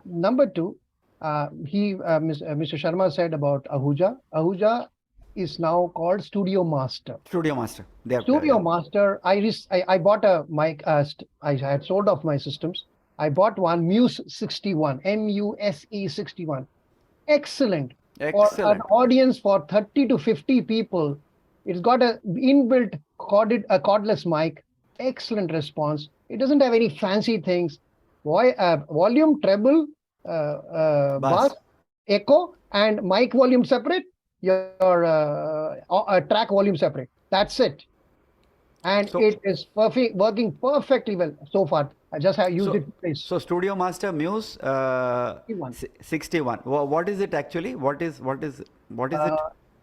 Number two, Mr. Sharma said about Ahuja. Ahuja is now called Studio Master. Studio Master. Studio Master. I bought a mic. I had sold off my systems. I bought one Muse 61, MUSE 61. Excellent. For an audience for 30 to 50 people. It's got a inbuilt cordless mic. Excellent response. It doesn't have any fancy things. Volume, treble, bass, echo, and mic volume separate. Your track volume separate. That's it. And it is working perfectly well so far. I just have used it twice. So Studio Master Muse 61. What is it actually? What is it?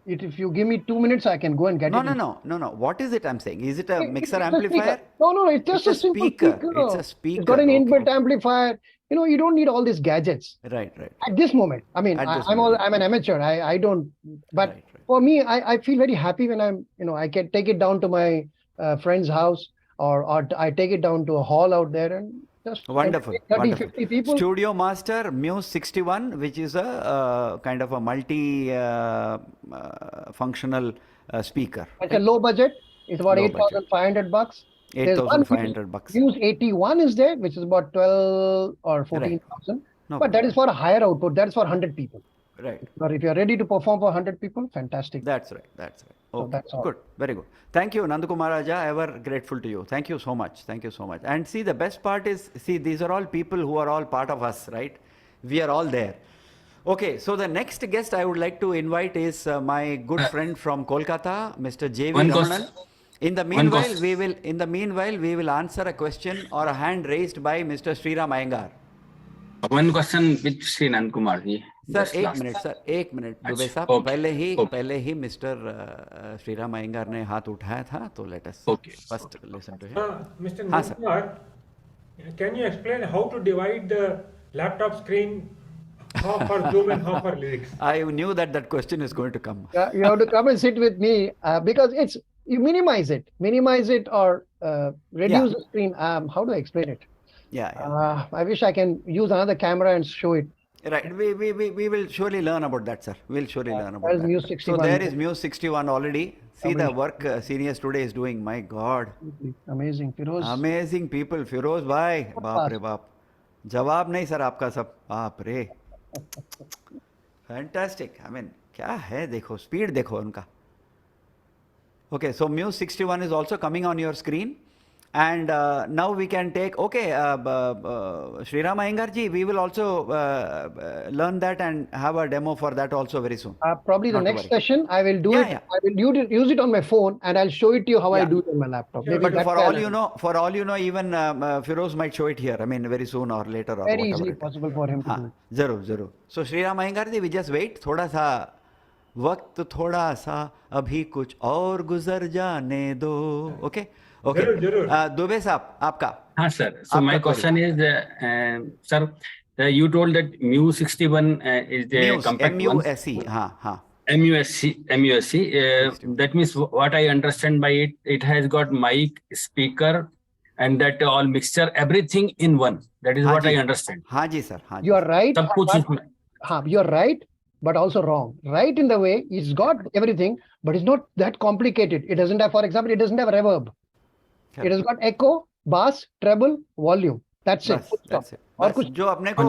If you give me 2 minutes, I can go and get it. No. What is it I'm saying? Is it a mixer amplifier? No, it's just a simple speaker. It's a speaker. It's got an inbuilt amplifier. You don't need all these gadgets. Right. At this moment, I mean, I'm an amateur. I don't. But for me, I feel very happy when I can take it down to my friend's house, or I take it down to a hall out there and just wonderful. 50 people. Studio Master Muse 61, which is a kind of a multi-functional speaker. It's a low budget. It's about $8,500. $8,500. Muse 81 is there, which is about 12 or 14,000. But that is for a higher output. That is for 100 people. Right. But if you're ready to perform for 100 people, fantastic. That's right. Okay. So that's all. Good. Very good. Thank you, Nandakumaraja. Ever grateful to you. Thank you so much. And see, the best part is, these are all people who are all part of us, right? We are all there. Okay, so the next guest I would like to invite is my good friend from Kolkata, Mr. J.V. Ramanan. In the meanwhile, we will answer a question or a hand raised by Mr. Sriram Iyengar. One question with Sri Nandakumar ji. Sir, एक minute Dubey साहब, पहले ही mister Shriram Iyengar ने हाथ उठाया था, तो let us first listen to him. Mr. Nandakumar, can you explain how to divide the laptop screen, half for Zoom and half for lyrics? I knew that question is going to come. You have to come and sit with me because you minimize it or reduce the screen. How do I explain it? Yeah. I wish I can use another camera and show it. Right. We will surely learn about that, sir. We'll surely learn about That is that. Muse So 61. there is Muse 61 already. See the Amazing. work Seniors today is doing. My God. Amazing. Firoz. Amazing people. Firoz bhai. बाप रे बाप. जवाब नहीं sir आपका सब. बाप रे. Fantastic. I mean, क्या है देखो. Speed देखो उनका. Okay, so Muse 61 is also coming on your screen. And now we can take, okay, Sriram Iyengar ji, we will also learn that and have a demo for that also very soon. Probably the Not to next worry. session, I will do it. Yeah. I will use it on my phone and I'll show it to you how I Yeah. do it on my laptop. Sure, Maybe But that for way all I'll- you know, even Firoz might show it here. I mean, very soon or later or very whatever. easily it is. possible for him to do it. जरूर. So Sriram Iyengar ji, we just wait. थोड़ा सा वक्त थोड़ा सा अभी कुछ और गुजर जाने दो. Okay. Okay. जरूर. दुबे साहब आपका. हाँ sir. So my आपका question is, sir, you told that Mu 61 is the Muse, compact one. MUSE. हाँ. MUSC. That means what I understand by it, it has got mic, speaker, and that all mixture, everything in one. That is हाँ what ji. I understand. हाँ जी sir. हाँ You ji. are right. सब कुछ but- इसमें- you are right, but also wrong. Right in the way it's got everything, but it's not that complicated. It doesn't have, for example, it doesn't have reverb. It has got echo, bass, treble, volume. That's it. Full stop. That's it. और बस कुछ जो अपने को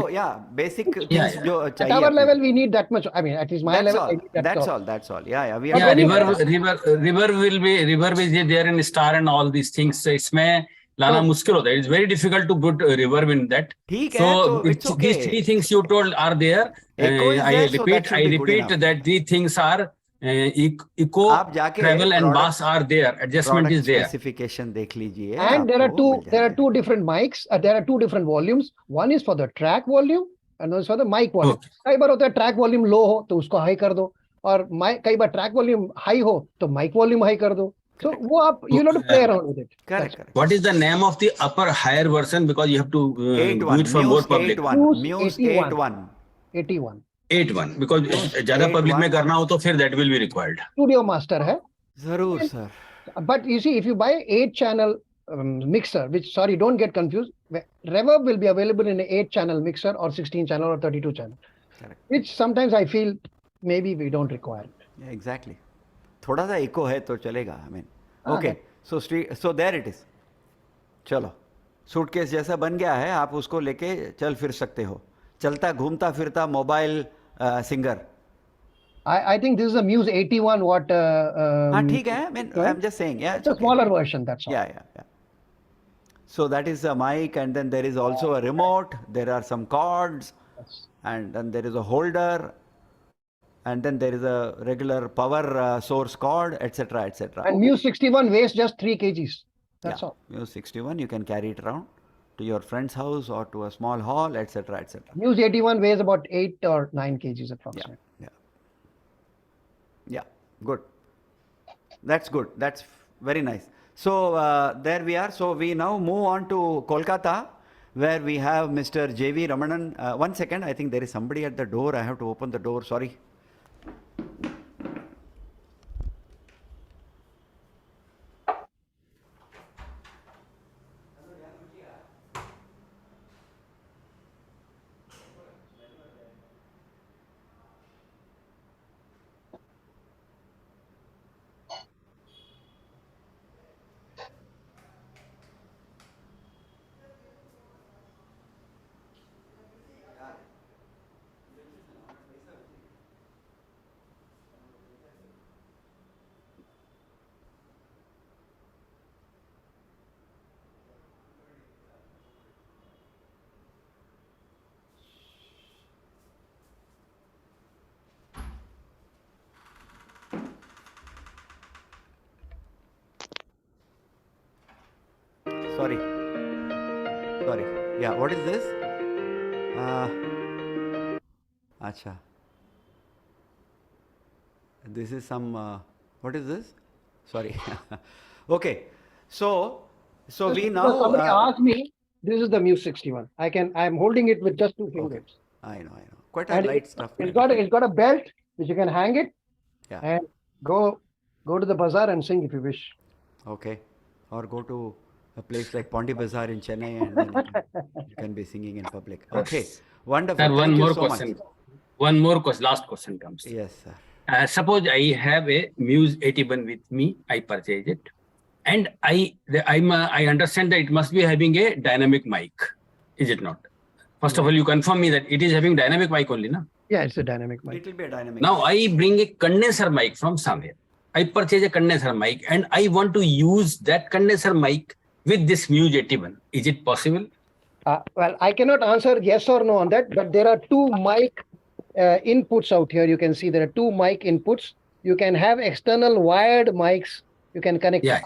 basic things जो at चाहिए our अपने level, को. we need that much. I mean, at least my That's level, I all. need that That's all. all. That's all. Yeah. We But are. when you- river is there in star and all these things. इसमें लाना So- मुश्किल होता है. It's very difficult to put reverb in that. ठीक है So तो it's okay. these three things you told are there. Echo is I there, so that repeat should be good enough. that these things are echo, आप जाके treble and product- bass are there. Adjustment Product is there. specification देख लीजिए. And there are आपको two mill there are जाएगा. two different mics. There are two different volumes. One is for the track volume and one is for the mic volume. Okay. कई बार होता है track volume low हो तो उसको high कर दो और कई बार track volume high हो तो mic volume high कर दो. So Correct. वो आप you know to play around with it. Correct. What is the name of the upper higher version? Because you have to do 81. it for Muse more public. 81. Muse Muse 81. 81. 81 8-1 because ज्यादा 8-1. Public में करना हो तो फिर that will be required. studio master है. जरूर sir. But you see, if you buy 8-channel mixer, which sorry, don't get confused. Reverb will be available in an 8-channel mixer or 16-channel or 32-channel. Correct. Which sometimes I feel maybe we don't require. Yeah, exactly. थोड़ा सा echo है तो चलेगा. I mean. हाँ, Okay. So there it is. चलो. Suitcase जैसा बन गया है आप उसको लेके चल फिर सकते हो. चलता घूमता फिरता mobile singer. I think this is a Muse 81 watt. हाँ ठीक है. I mean, I'm just saying. Yeah, It's a smaller version. That's all. Yeah. So that is a mic, and then there is also a remote. There are some cords, Yes. and then there is a holder, and then there is a regular power source cord, etc., etc. And Muse 61 weighs just 3 kgs. That's all. Muse 61, you can carry it around to your friend's house or to a small hall, etc., etc. Muse 81 weighs about 8 or 9 kgs approximately. Yeah. Good. That's good. That's very nice. So there we are. So we now move on to Kolkata, where we have Mr. J.V. Ramanan. One second. I think there is somebody at the door. I have to open the door. Sorry. Sorry. Yeah, what is this? Acha. This is some, what is this? Sorry. Okay. So we now. Somebody asked me, this is the Muse 61. I'm holding it with just 2 fingers. I know. Quite a And light stuff. It's got a belt which you can hang it Yeah. and go Go to the bazaar and sing if you wish. Okay. Or go to a place like Pondi Bazaar in Chennai and then you can be singing in public. Okay. Wonderful. Sir, one Thank you more so much. question. One more question. Last question comes. Yes, sir. Suppose I have a Muse 81 with me. I purchase it, and I understand that it must be having a dynamic mic. Is it not? First of all, you confirm me that it is having dynamic mic only, na? Yeah, it's a dynamic mic. It will be a dynamic. Now I bring a condenser mic from somewhere. I purchase a condenser mic and I want to use that condenser mic with this Muse 81. Is it possible? Well, I cannot answer yes or no on that, but there are two mic inputs out here. You can see there are two mic inputs. You can have external wired mics. You can connect. Yeah. It.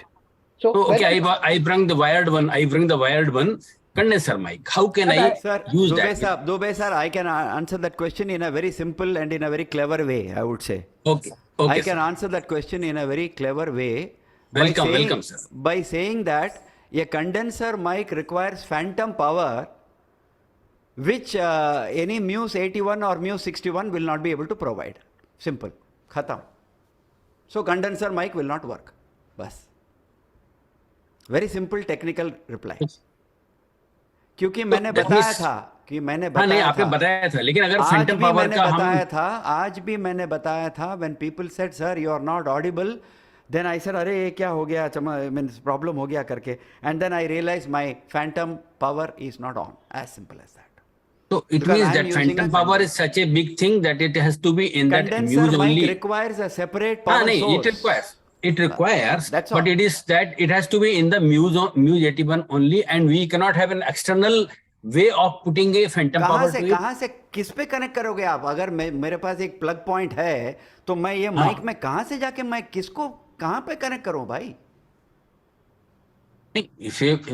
So okay, I bring the wired one. I bring the wired one condenser mic. How can I Sir, use Dubey sir, I can answer that question in a very simple and in a very clever way, I would say. Okay. I can answer that question in a very clever way. Welcome, sir. By saying that a condenser mic requires phantom power, which any Muse 81 or Muse 61 will not be able to provide. Simple. Khatam. So condenser mic will not work. Bas. Very simple technical reply. क्योंकि मैंने बताया था कि मैंने बताया था लेकिन अगर phantom power का आज भी मैंने बताया था when people said sir you are not audible then I said अरे ये क्या हो गया means problem हो गया करके and then I realized my phantom power is not on, as simple as that. So it means that phantom power is such a big thing that it has to be in that Muse only. Condenser mic requires a separate power source. It requires, That's but all. it is that it has to be in the Muse 81 only, and we cannot have an external way of putting a phantom power to it. कहाँ से किस पे connect करोगे आप? अगर मेरे पास एक plug point है तो मैं ये माइक में कहाँ से जाके मैं किसको कहाँ पे कनेक्ट करूँ भाई?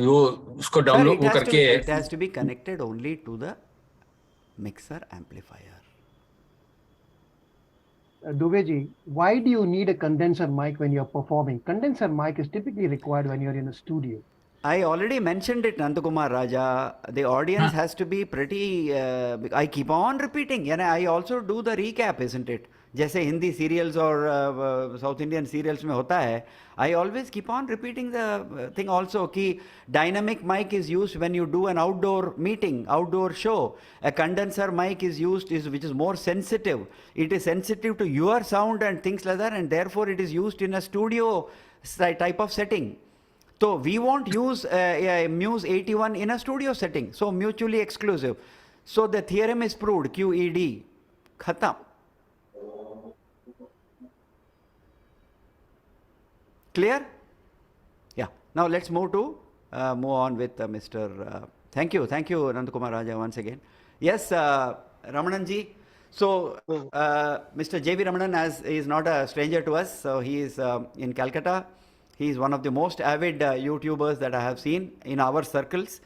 वो उसको डाउनलोड करके it has to be connected only to the mixer amplifier. Dubey ji, why do you need a condenser mic when you're performing? Condenser mic is typically required when you're in a studio. I already mentioned it, Nandakumar Raja. The audience has to be pretty. I keep on repeating. I also do the recap, isn't it? जैसे Hindi serials और south Indian serials में होता है, I always keep on repeating the thing also कि dynamic mic is used when you do an outdoor meeting, outdoor show. A condenser mic is used which is more sensitive. It is sensitive to your sound and things like that, and therefore it is used in a studio type of setting. So we won't use a Muse 81 in a studio setting. So mutually exclusive. So the theorem is proved. QED. Khatam. Clear? Yeah. Now let's move on with Mr. Thank you, Nandakumar Raja, once again. Yes, Ramananji. So Mr. J.V. Ramanan is not a stranger to us. So he is in Calcutta. He is one of the most avid YouTubers that I have seen in our circles.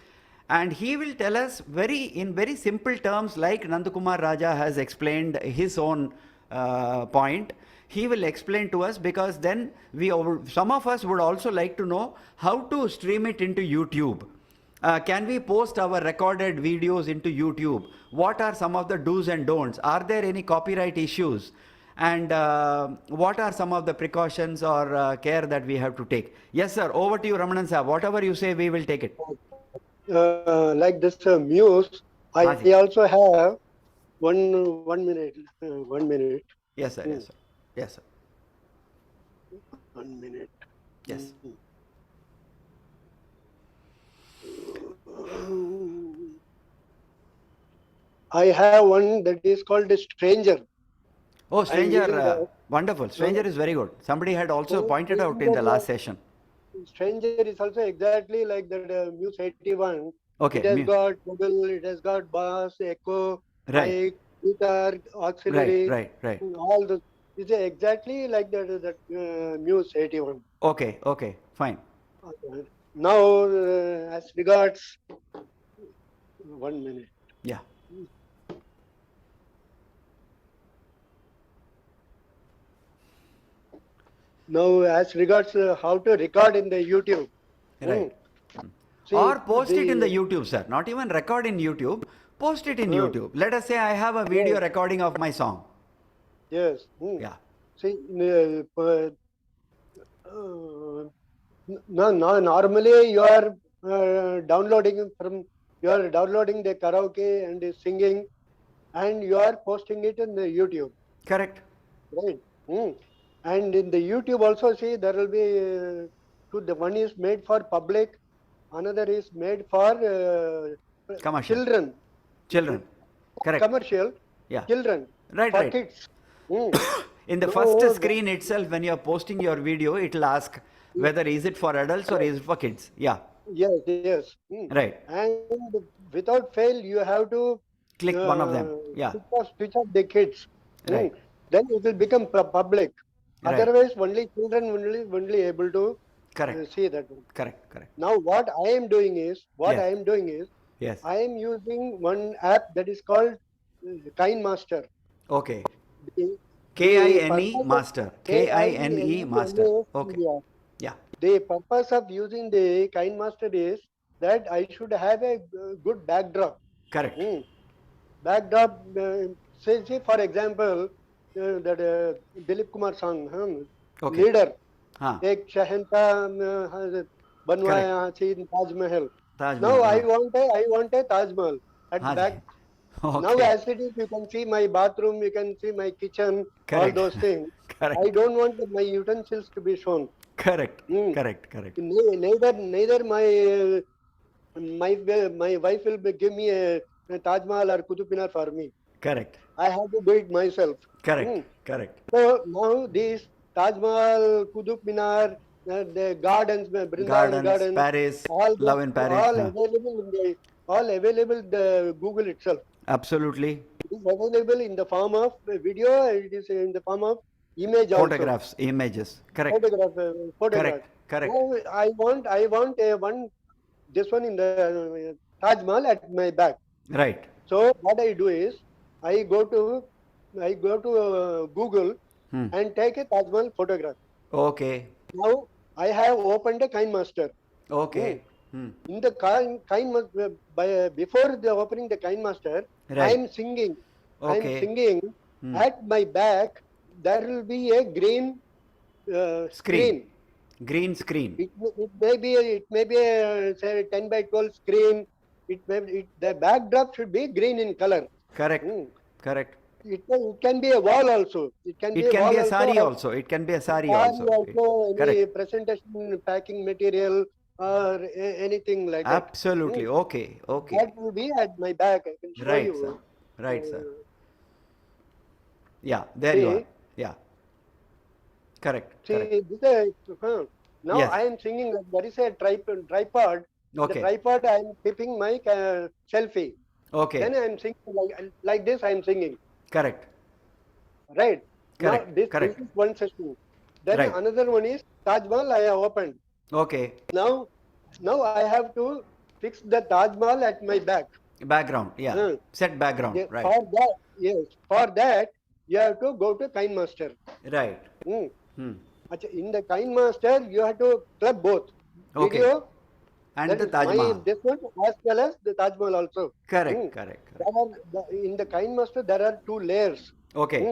And he will tell us in very simple terms, like Nandakumar Raja has explained his own point. He will explain to us, because then some of us would also like to know how to stream it into YouTube. Can we post our recorded videos into YouTube? What are some of the do's and don'ts? Are there any copyright issues? And what are some of the precautions or care that we have to take? Yes, sir. Over to you, Ramanan sir. Whatever you say, we will take it. Like this Muse, I also have one minute. 1 minute. Yes, sir. Yes, sir. Yes, sir. 1 minute. Yes. I have one that is called a Stranger. Oh, Stranger. Wonderful. Stranger is very good. Somebody had also pointed out in the last session. Stranger is also exactly like the Muse 81. Okay. It has got double, it has got bass, echo, Right. mic, guitar, auxiliary. Right. All the. It's exactly like that Muse 81. Okay. Fine. Now, as regards 1 minute. Yeah. Now, as regards how to record in the YouTube. Right. See, Or post it in the YouTube, sir. Not even record in YouTube. Post it in YouTube. Let us say I have a video recording of my song. Yes. Yeah. See, Uh, no, normally you are downloading the karaoke and singing, and you are posting it in the YouTube, Correct. right? And in the YouTube also, see, there will be the one is made for public, another is made for Commercial. children, Children. Correct. commercial, Yeah. children, Right, for right. kids. In the No, first the- screen itself, when you are posting your video, it will ask whether is it for adults or is it for kids. Yeah. Yes, yes. Right. And without fail, you have to Click one of them. Yeah. switch off the kids. Right. Then it will become public. Right. Otherwise, only children only able to Correct. see that one. Correct. Correct. Now, what I am doing is, Yes. I am using one app that is called Kind Master. Okay. The- KINE purpose of- Master. KINE Master. Okay. Yeah. Yeah. The purpose of using the Kind Master is that I should have a good backdrop. Correct. Backdrop, say for example, that Dilip Kumar song, Okay. Leader, Huh. एक शहंशाह बनवाया थी Taj Mahal. Taj Now Mahal. I want a Taj Mahal at हाँ back. Ji. Okay. Now as it is, you can see my bathroom, you can see my kitchen, Correct. all those things. Correct. I don't want my utensils to be shown. Correct. Hmm. Correct. Correct. Neither my wife will give me a Taj Mahal or Qutub Minar for me. Correct. I have to do it myself. Correct. Correct. So now these Taj Mahal, Qutub Minar, the gardens, Brindavan Gardens, Paris, all Love in Paris. all huh. available in the Google itself. Absolutely. It is available in the form of video. It is in the form of image also. Photographs, images. Correct. Photograph. Correct. Now I want this one in the Taj Mahal at my back. Right. So what I do is I go to Google and take a Taj Mahal photograph. Okay. Now I have opened a Kind Master. Okay. In the Kind Master, before the opening the Kind Master, Right. I am singing. Okay. I am singing. At my back there will be a green screen. Green screen. It may be a say 10 by 12 screen. The backdrop should be green in color. Correct. Correct. It can be a wall also. It can be a a sari also. It can be a sari also. Any Correct. presentation, packing material, or anything like that. Absolutely. Okay. Okay. That will be at my back. I can show Right, you. sir. Right, sir. Yeah. There you are. See? Yeah. Correct. See, Correct. now Yes. I am singing. There is a tripod. Okay. The tripod, I am keeping my selfie. Okay. Then I am singing like this. I am singing. Correct. Right. Correct. Now this Correct. is one session. Then Right. another one is Taj Mahal. I have opened. Okay. Now I have to fix the Taj Mahal at my back. Background. Yeah. Set background. Yeah, Right. For that, you have to go to Kind Master. Right. In the Kind Master, you have to club both. Okay. Video, And that the is Taj Mahal. this one as well as the Taj Mahal also. Correct. Correct. Correct. In the Kind Master, there are two layers. Okay.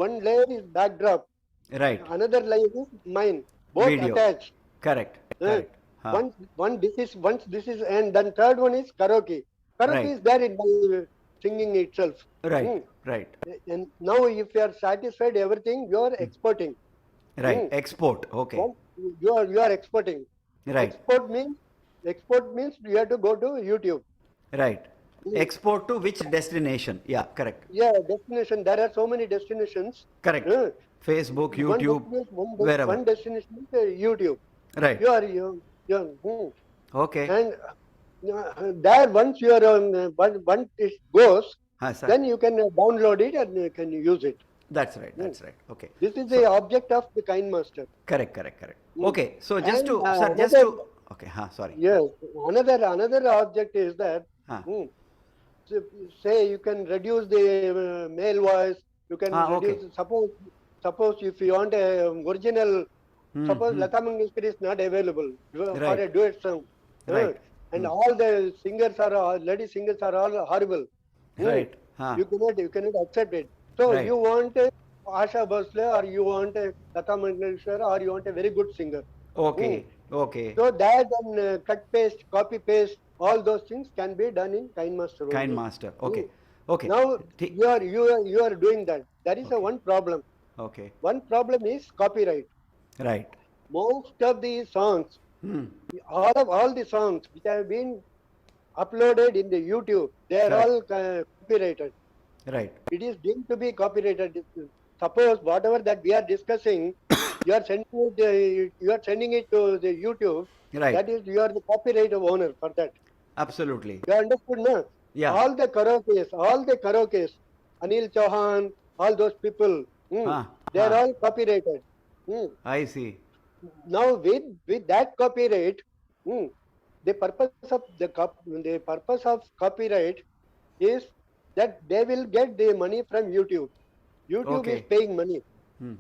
One layer is backdrop. Right. Another layer is mine. Both Video. attached. Correct. Correct. Huh. Once this is, and then third one is karaoke. Karaoke Right. is there in my singing itself. Right. Right. And now, if you are satisfied everything, you are exporting. Right. Export. Okay. Once you are exporting. Right. Export means you have to go to YouTube. Right. Export to which destination? Yeah. Correct. Yeah, destination. There are so many destinations. Correct. Facebook, One YouTube, wherever. One destination is YouTube. Right. Okay. And there once you are once it goes, Sir. then you can download it and you can use it. That's right. That's right. Okay. This is the object of the Kind Master. Correct. Correct. Correct. Okay. So just And, to, sir, just another- to. Okay. Sorry. Yes. Another object is that say you can reduce the male voice. You can reduce. Okay. Suppose if you want a original. Suppose Lata Mangeshkar is not available for Right. a duet song. Right. And all the lady singers are all horrible. Right. You cannot accept it. So Right. you want Asha Bhosle, or you want a Lata Mangeshkar, or you want a very good singer. Okay. Okay. So that and cut paste, copy paste, all those things can be done in KineMaster only. Kind master. Okay. Mm. Okay. Now Thi- you are doing that. That is a Okay. one problem. Okay. One problem is copyright. Right. Most of the songs, Hmm. all the songs which have been uploaded in the YouTube, they are Correct. all copyrighted. Right. It is deemed to be copyrighted. Suppose whatever that we are discussing, you are sending it to the YouTube. Right. That is, you are the copyright owner for that. Absolutely. You understood, no? Yeah. All the karaokes, Anil Chauhan, all those people, they are all copyrighted. I see. Now with that copyright, the purpose of copyright is that they will get the money from YouTube. YouTube is Okay. paying money. Hmm.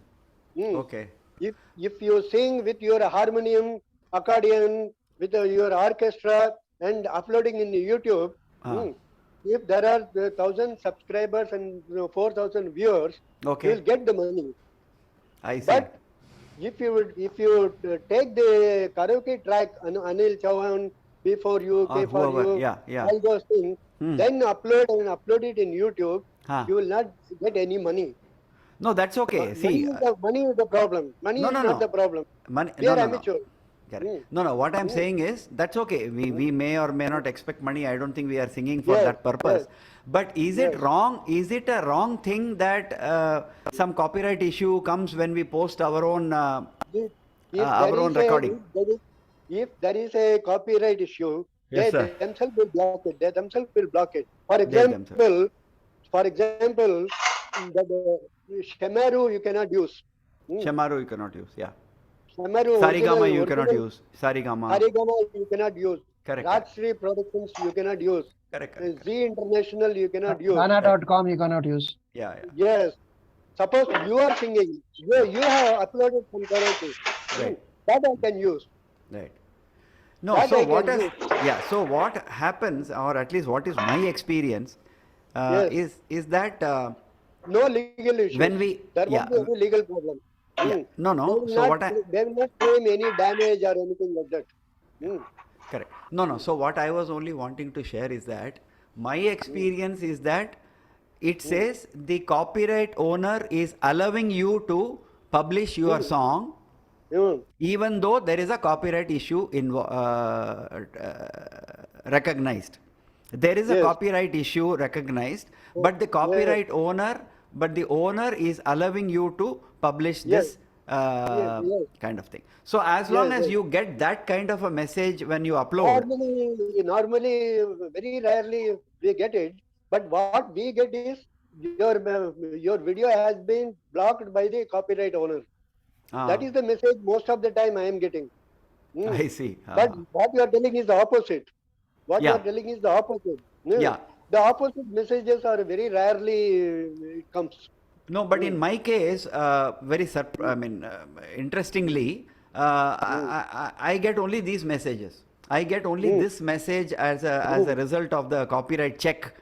Hmm. Okay. If you sing with your harmonium, accordion, with your orchestra and uploading in YouTube, if there are 1,000 subscribers and 4,000 viewers, you Okay. will get the money. I see. But if you take the karaoke track, Anil Chauhan, Before You, Or K for whoever. You, Yeah. Yeah. all those things, then upload it in YouTube, Huh. you will not get any money. No, that's okay. See. Money is the problem. Money No, is no, not no. the problem. Money. We No, are no, no. amateur. Correct. No. What I'm saying is that's okay. We may or may not expect money. I don't think we are singing for Yes, that purpose. yes. But is it wrong? Is it a wrong thing that some copyright issue comes when we post our own recording? If there is a copyright issue, Yes, they sir. themselves will block it. They themselves will block it. For They themselves. example, the Shemaru you cannot use. Shemaru you cannot use. Yeah. Shemaru Sarigama you cannot original use. Sarigama. Harigama you cannot use. Correct. Rajshri Productions you cannot use. Correct. Z International you cannot use. Ghana.com you cannot use. Yeah. Yeah. Yes. Suppose you are singing, you have uploaded some karaoke. Right. That I can use. Right. No, That so I what can has, yeah, so what happens, or at least what is my experience, is that No legal issues. when we, There yeah, won't be any legal problem. yeah, no, no, so what I, They will not claim any damage or anything like that. correct. No, no, so what I was only wanting to share is that my experience is that it says the copyright owner is allowing you to publish your song even though there is a copyright issue recognized. There is a Yes. copyright issue recognized, but the owner is allowing you to publish this Yes. kind of thing. So as long Yes, as yes. you get that kind of a message when you upload, Normally, very rarely we get it. But what we get is your video has been blocked by the copyright owner. That is the message most of the time I am getting. I see. But what you are telling is the opposite. What you Yeah. are telling is the opposite. Yeah. The opposite messages are very rarely it comes. No, but in my case, interestingly, I get only these messages. I get only this message as a result of the copyright check,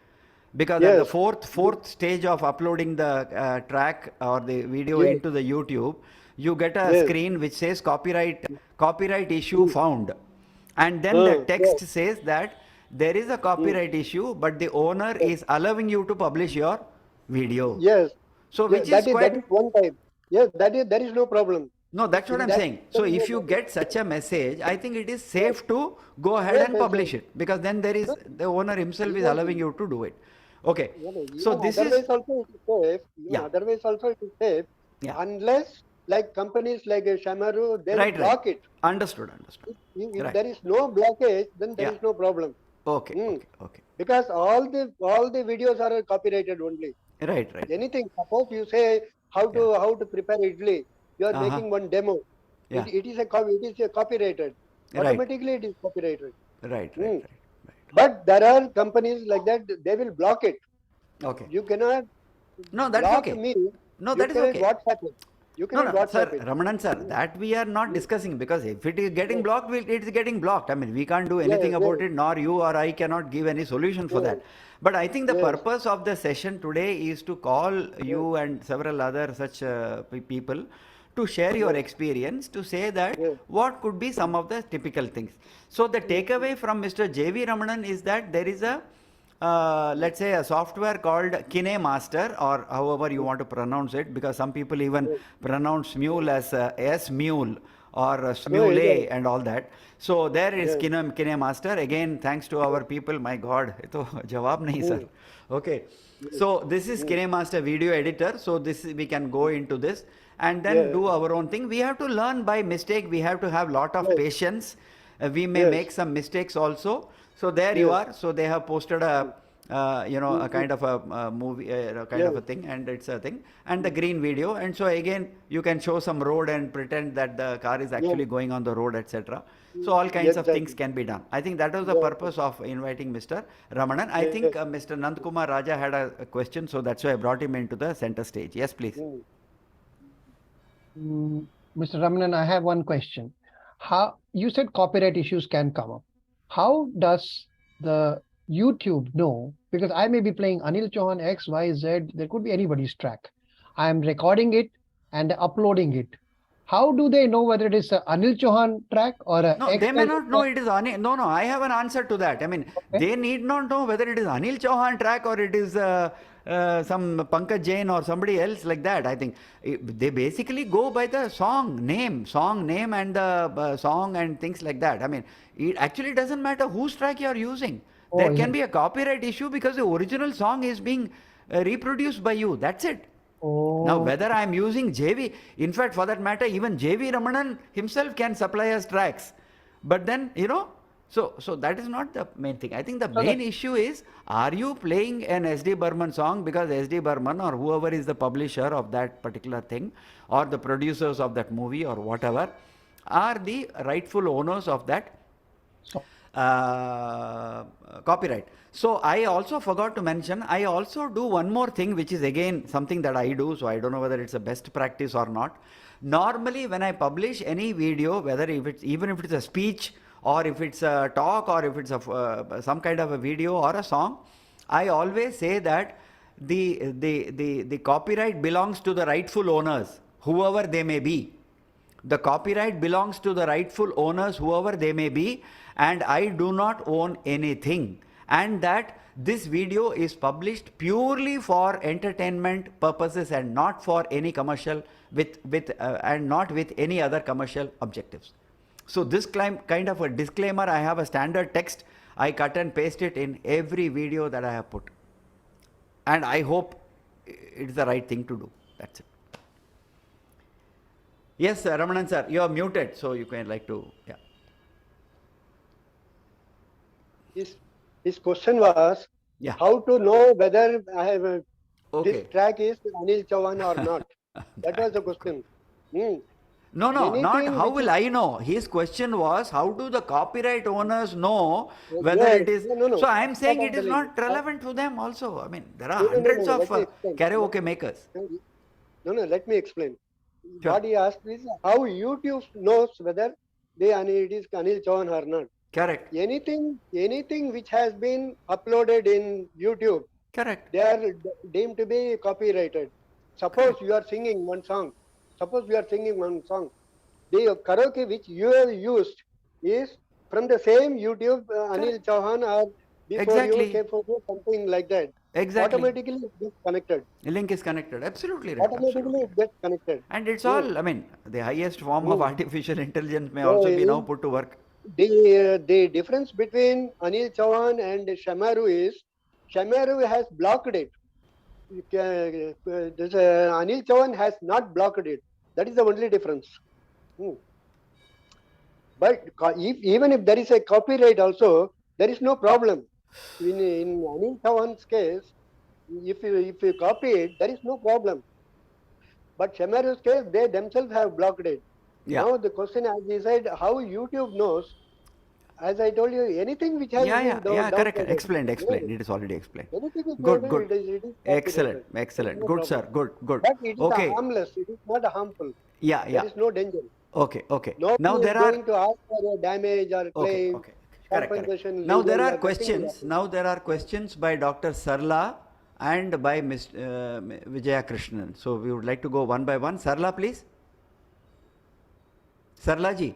because at the fourth stage of uploading the track or the video into the YouTube, you get a screen which says copyright issue found, and then the text says that there is a copyright issue, but the owner is allowing you to publish your video. Yes. So which that is quite. that is one time. Yes, there is no problem. No, that's what I'm saying. So if you get such a message, I think it is safe to go ahead and publish it, because then there is the owner himself is allowing you to do it. Okay. So this is. Otherwise also it is safe. Yeah. Unless like companies like Shamaru, they will block it. Understood. If there is no blockage, then there is no problem. Okay. Because all the videos are copyrighted only. Right. Anything. Suppose you say how to prepare idli. You are making one demo. Yeah. It is copyrighted. Automatically it is copyrighted. Right. But there are companies like that. They will block it. Okay. You cannot. No, that's block okay. Me. No, that is okay. What happens? You No, cannot no, WhatsApp sir, it. Ramanan sir, that we are not discussing, because if it is getting blocked, it is getting blocked. I mean, we can't do anything about it, nor you or I cannot give any solution for that. But I think the Yes. purpose of the session today is to call you and several other such people to share your experience, to say that Yes. what could be some of the typical things. So the takeaway from Mr. J.V. Ramanan is that there is a let's say a software called KineMaster, or however you want to pronounce it, because some people even pronounce mule as S-mule or smule and all that. So there is KineMaster. Again, thanks to our people. My God, to jawab nahi sir. Okay. So this is KineMaster video editor. So this we can go into this and then do our own thing. We have to learn by mistake. We have to have lot of patience. We may make some mistakes also. So there you are. So they have posted a a kind of a movie, kind of a thing, and it's a thing, and the green video. And so again, you can show some road and pretend that the car is actually going on the road, etc. So all kinds of things can be done. I think that was the purpose of inviting Mr. Ramanan. I think Mr. Nandkumar Raja had a question, so that's why I brought him into the center stage. Yes, please. Mr. Ramanan, I have one question. How you said copyright issues can come up. How does the YouTube know? Because I may be playing Anil Chauhan X, Y, Z. There could be anybody's track. I am recording it and uploading it. How do they know whether it is a Anil Chauhan track or a No, X they may not know it is Anil. No, I have an answer to that. I mean, they need not know whether it is Anil Chauhan track or it is some Pankaj Jain or somebody else like that. I think they basically go by the song name and the song and things like that. I mean, it actually doesn't matter whose track you are using. There can be a copyright issue because the original song is being reproduced by you. That's it. Now, whether I am using JV, in fact, for that matter, even JV Ramanan himself can supply us tracks. But then, so that is not the main thing. I think the main issue is, are you playing an SD Burman song because SD Burman or whoever is the publisher of that particular thing, or the producers of that movie or whatever, are the rightful owners of that copyright. So I also forgot to mention, I also do one more thing, which is again something that I do, so I don't know whether it's a best practice or not. Normally when I publish any video, even if it's a speech or if it's a talk or if it's some kind of a video or a song, I always say that the copyright belongs to the rightful owners, whoever they may be. The copyright belongs to the rightful owners, whoever they may be, and I do not own anything. And that this video is published purely for entertainment purposes and not for any commercial and not with any other commercial objectives. So this kind of a disclaimer, I have a standard text. I cut and paste it in every video that I have put. And I hope it's the right thing to do. That's it. Yes, Ramanan sir, you are muted, so you can His question was, how to know whether I have this track is Anil Chauhan or not? That was the question. No, not how will I know. His question was, how do the copyright owners know whether it is... No. So I am saying it is not relevant to them also. I mean, there are hundreds of karaoke makers. No, let me explain. Sure. What he asked is how YouTube knows whether it is Anil Chauhan or not. Correct. Anything which has been uploaded in YouTube, correct, they are deemed to be copyrighted. Suppose you are singing one song. The karaoke which you have used is from the same YouTube Anil Chauhan or before you came for something like that. Exactly. Automatically it gets connected. The link is connected. Absolutely right. Automatically it gets connected. And it's all, I mean, the highest form of artificial intelligence may also be now put to work. The difference between Anil Chauhan and Shamaru is, Shamaru has blocked it. Anil Chauhan has not blocked it. That is the only difference. But even if there is a copyright also, there is no problem. In Anil Chauhan's case, if you copy it, there is no problem. But Shamaru's case, they themselves have blocked it. Now the question, as he said, how YouTube knows, as I told you, anything which has Yeah, been yeah, down, yeah, correct. downgraded, Explained. yeah, It is already explained. anything is Good, made, good. it is Excellent, confidential. There is excellent. no Good, problem. sir. Good, good. But it is Okay. harmless. It is not harmful. Yeah, There yeah. is no danger. Okay, okay. Nobody Now is there are. going to ask for a damage or Okay, claim, okay. Correct, correct. compensation, Now there legal, are or nothing will questions. happen. Now there are questions by Dr. Sarla and by Ms. Vijaya Krishnan. So we would like to go one by one. Sarla, please. Sarla ji.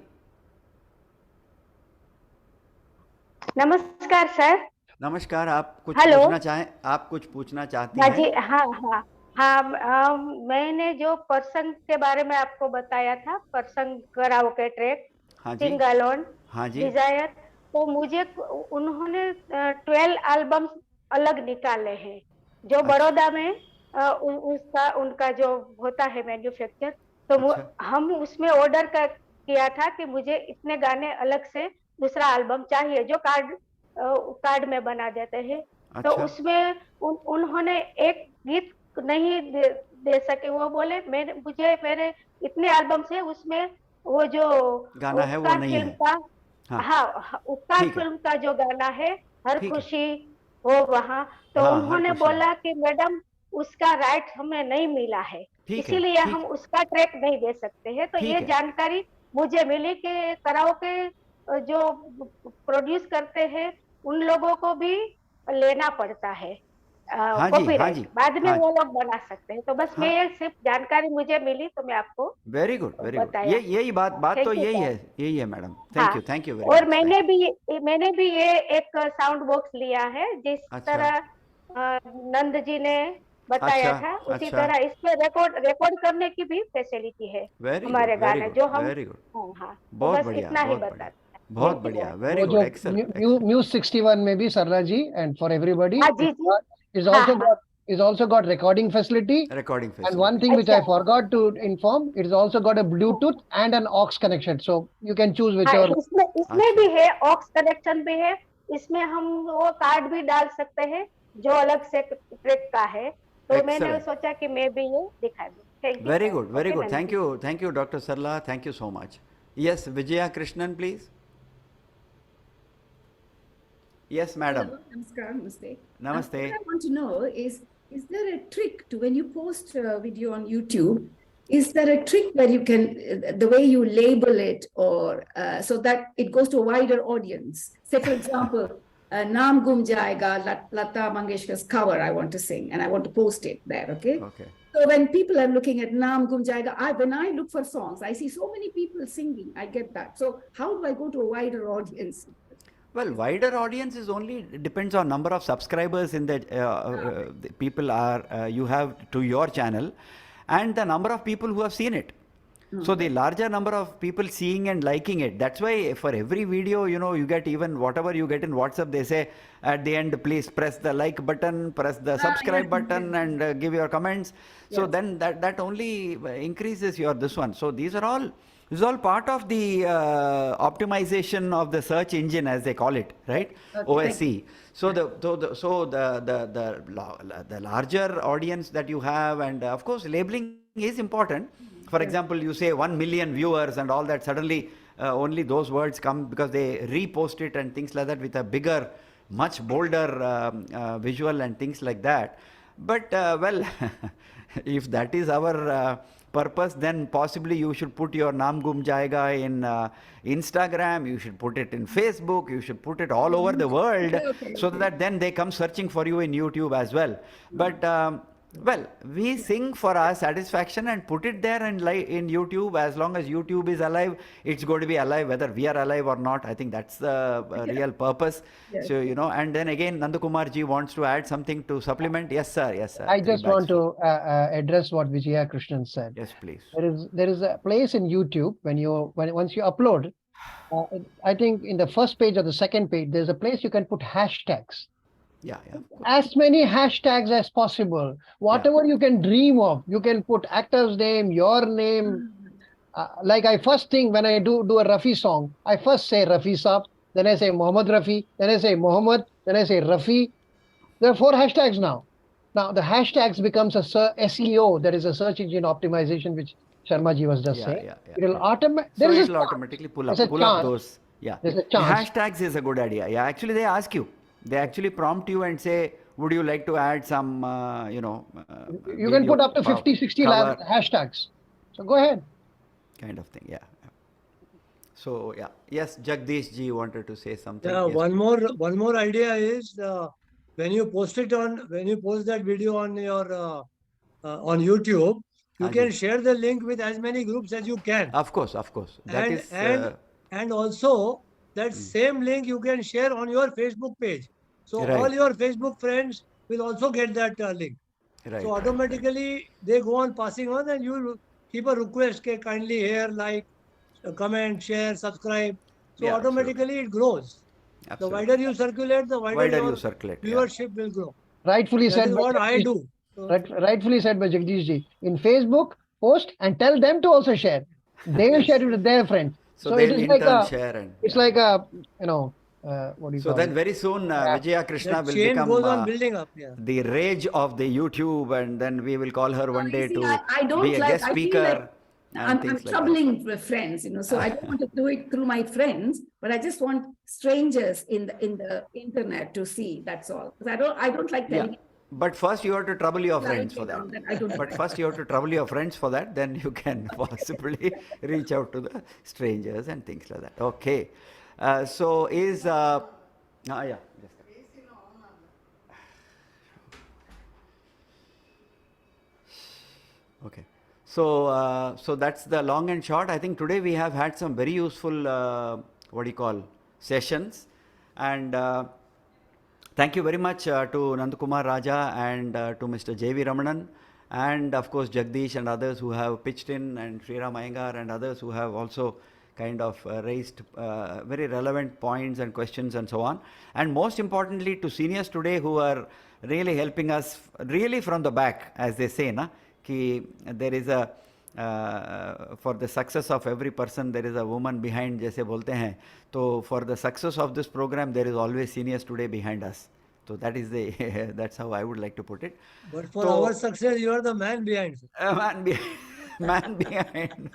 नमस्कार sir. नमस्कार, आप कुछ hello. पूछना चाहें? आप कुछ पूछना चाहती हाँ हैं? जी, हाँ हाँ हाँ। मैंने जो प्रसंग के बारे में आपको बताया था, प्रसंग कराओके ट्रैक, हाँ जी, सिंग अलोन, हाँ जी, डिजायर, तो मुझे उन्होंने 12 एल्बम्स अलग निकाले हैं, जो अच्छा, बड़ौदा में उसका उनका जो होता है मैन्युफैक्चर, तो अच्छा, हम उसमें ऑर्डर किया था कि मुझे इतने गाने अलग से दूसरा एल्बम चाहिए, जो कार्ड में बना देते हैं। तो अच्छा, उसमें उन्होंने एक गीत नहीं दे सके। वो बोले मुझे मेरे इतने एल्बम से उसमें वो जो गाना है वो उपकार नहीं फिल्म है। का, हाँ, हाँ उपकार ठीक है, फिल्म का जो गाना है, हर ठीक है। खुशी हो वहाँ, तो हाँ, हर उन्होंने खुशी। बोला कि मैडम उसका राइट हमें नहीं मिला है, ठीक है, इसीलिए ठीक हम है, उसका ट्रैक नहीं दे सकते हैं। तो ठीक ये है। जानकारी मुझे मिली कि कराओके जो प्रोड्यूस करते हैं उन लोगों को भी लेना पड़ता है हाँ जी, हाँ कॉपीराइट, जी, बाद में हाँ वो जी, लोग बना सकते हैं। तो बस मैं हाँ। ये सिर्फ जानकारी मुझे मिली तो मैं आपको वेरी गुड, वेरी गुड। बताया। यही बात बात तो थैंक यू यही सर। है, यही है मैडम। हाँ, थैंक यू वेरी और मच। थैंक मैंने भी ये एक साउंड बॉक्स लिया है, जिस अच्छा, तरह नंद जी ने बताया अच्छा, था, उसी अच्छा। तरह इसमें रिकॉर्ड करने की भी फैसिलिटी है वेरी गुड, हमारे वेरी गाने, गुड, जो हम, वेरी गुड। हाँ हाँ, तो बहुत बस बढ़िया, इतना ही बहुत बता। बढ़िया, बहुत थैंक यू बढ़िया। सर। वेरी वो गुड, जो एक्सेलेंट, एक्सेलेंट। Muse 61 में भी सरला जी and for everybody हाँ जी जी, is हाँ also हाँ, got recording facility. Recording And one facility. thing which I अच्छा, forgot to inform, it is also got a Bluetooth and an aux connection. So you can choose हाँ whichever. इसमें अच्छा, भी है, aux connection भी है, इसमें हम वो कार्ड भी डाल सकते हैं जो अलग से ट्रैक का है। तो मैंने एक्सेलेंट। सोचा कि मैं भी ये दिखा दूं। Thank you very sir. Good, very okay good. Nand ji. Thank you doctor Sarla, thank you so much. Yes, Vijaya Krishnan please. Yes Hello, madam. Namaskar, Namaste. नमस्ते। What I want to know is there a trick to when you post a video on YouTube? Is there a trick where you can, the way you label it, or so that it goes to a wider audience? Say, for example, Naam Gum Jayega, Lata Mangeshkar's cover, I want to sing, and I want to post it there, okay? Okay. So when people are looking at Naam Gum Jayega, when I look for songs, I see so many people singing, I get that. So how do I go to a wider audience? Well, wider audience is only depends on number of subscribers in the people are you have to your channel, and the number of people who have seen it. So the larger number of people seeing and liking it, that's why for every video, you know, you get even whatever you get in WhatsApp, they say at the end, please press the like button, press the subscribe Yes, button, yes. and give your comments. So Yes. then that only increases your this one. So this is all part of the optimization of the search engine, as they call it, right? Okay. OSC. So the larger audience that you have, and of course labeling is important. For example, you say 1 million viewers and all that, suddenly only those words come because they repost it and things like that with a bigger, much bolder visual and things like that. But well, if that is our purpose, then possibly you should put your Naam Gum Jayega in Instagram, you should put it in Facebook, you should put it all over the world, Okay, so that then they come searching for you in YouTube as well. But well, we sing for our satisfaction and put it there in YouTube. As long as YouTube is alive, it's going to be alive whether we are alive or not. I think that's the real purpose. Yes. So, you know, and then again, Nandakumar ji wants to add something to supplement. Yes, sir. Yes, sir. I Three just want bags. to address what Vijaya Krishnan said. Yes, please. There is a place in YouTube once you upload, I think in the first page or the second page, there's a place you can put hashtags. Yeah. As many hashtags as possible. Whatever you can dream of, you can put actor's name, your name. Like I first think when I do a Rafi song, I first say Rafi Saab, then I say Muhammad Rafi, then I say Muhammad, then I say Rafi. There are 4 hashtags now. Now the hashtags becomes a SEO, that is a search engine optimization, which Sharma ji was just saying. Yeah. It will So it'll automatically pull up There's a chance. those. Yeah. There's a chance. Hashtags is a good idea. Yeah, actually they ask you. They actually prompt you and say, would you like to add some, You can put up to 50, 60 cover hashtags. So go ahead. kind of thing. Yeah. So yeah. Yes, Jagdish ji wanted to say something. Yeah, Yes. one more idea is when you post that video on your on YouTube, you Haan can ji. share the link with as many groups as you can. Of course. That And is. and also that same link you can share on your Facebook page. So all Right. your Facebook friends will also get that link. Right. So automatically they go on passing on, and you will keep a request, okay, kindly here, like, comment, share, subscribe. So Yeah, automatically it grows. The Absolutely. wider you circulate, the wider you your circulate. Yeah. viewership will grow. Rightfully That said is by what I Jagdish. do. So, Rightfully said by Jagdish ji. In Facebook, post and tell them to also share. They will share it with their friends. So it they'll is in like turn a, share and. it's yeah. like a, what do you So call then it? very soon Vijaya Krishna that will chain become goes on building up. Yeah. the rage of the YouTube, and then we will call her one You day see, to I don't be a like, guest I feel speaker like and I'm things like that. troubling with friends, so I don't want to do it through my friends, but I just want strangers in the internet to see. That's all. Because I don't like Yeah. telling. But first you have to trouble your friends for that. Clarity on that. I don't But first you have to trouble your friends for that, then you can possibly reach out to the strangers and things like that. Okay. So is yeah. Okay. So that's the long and short. I think today we have had some very useful sessions, and thank you very much to Nandakumar Raja and to Mr. J.V. Ramanan, and of course Jagdish and others who have pitched in, and Sriram Iyengar and others who have also kind of raised very relevant points and questions and so on. And most importantly to seniors today who are really helping us really from the back, as they say, ki there is a for the success of every person there is a woman behind, जैसे बोलते हैं. So for the success of this program there is always seniors today behind us. So that is the that's how I would like to put it. But for our success, you are the man behind. Man behind.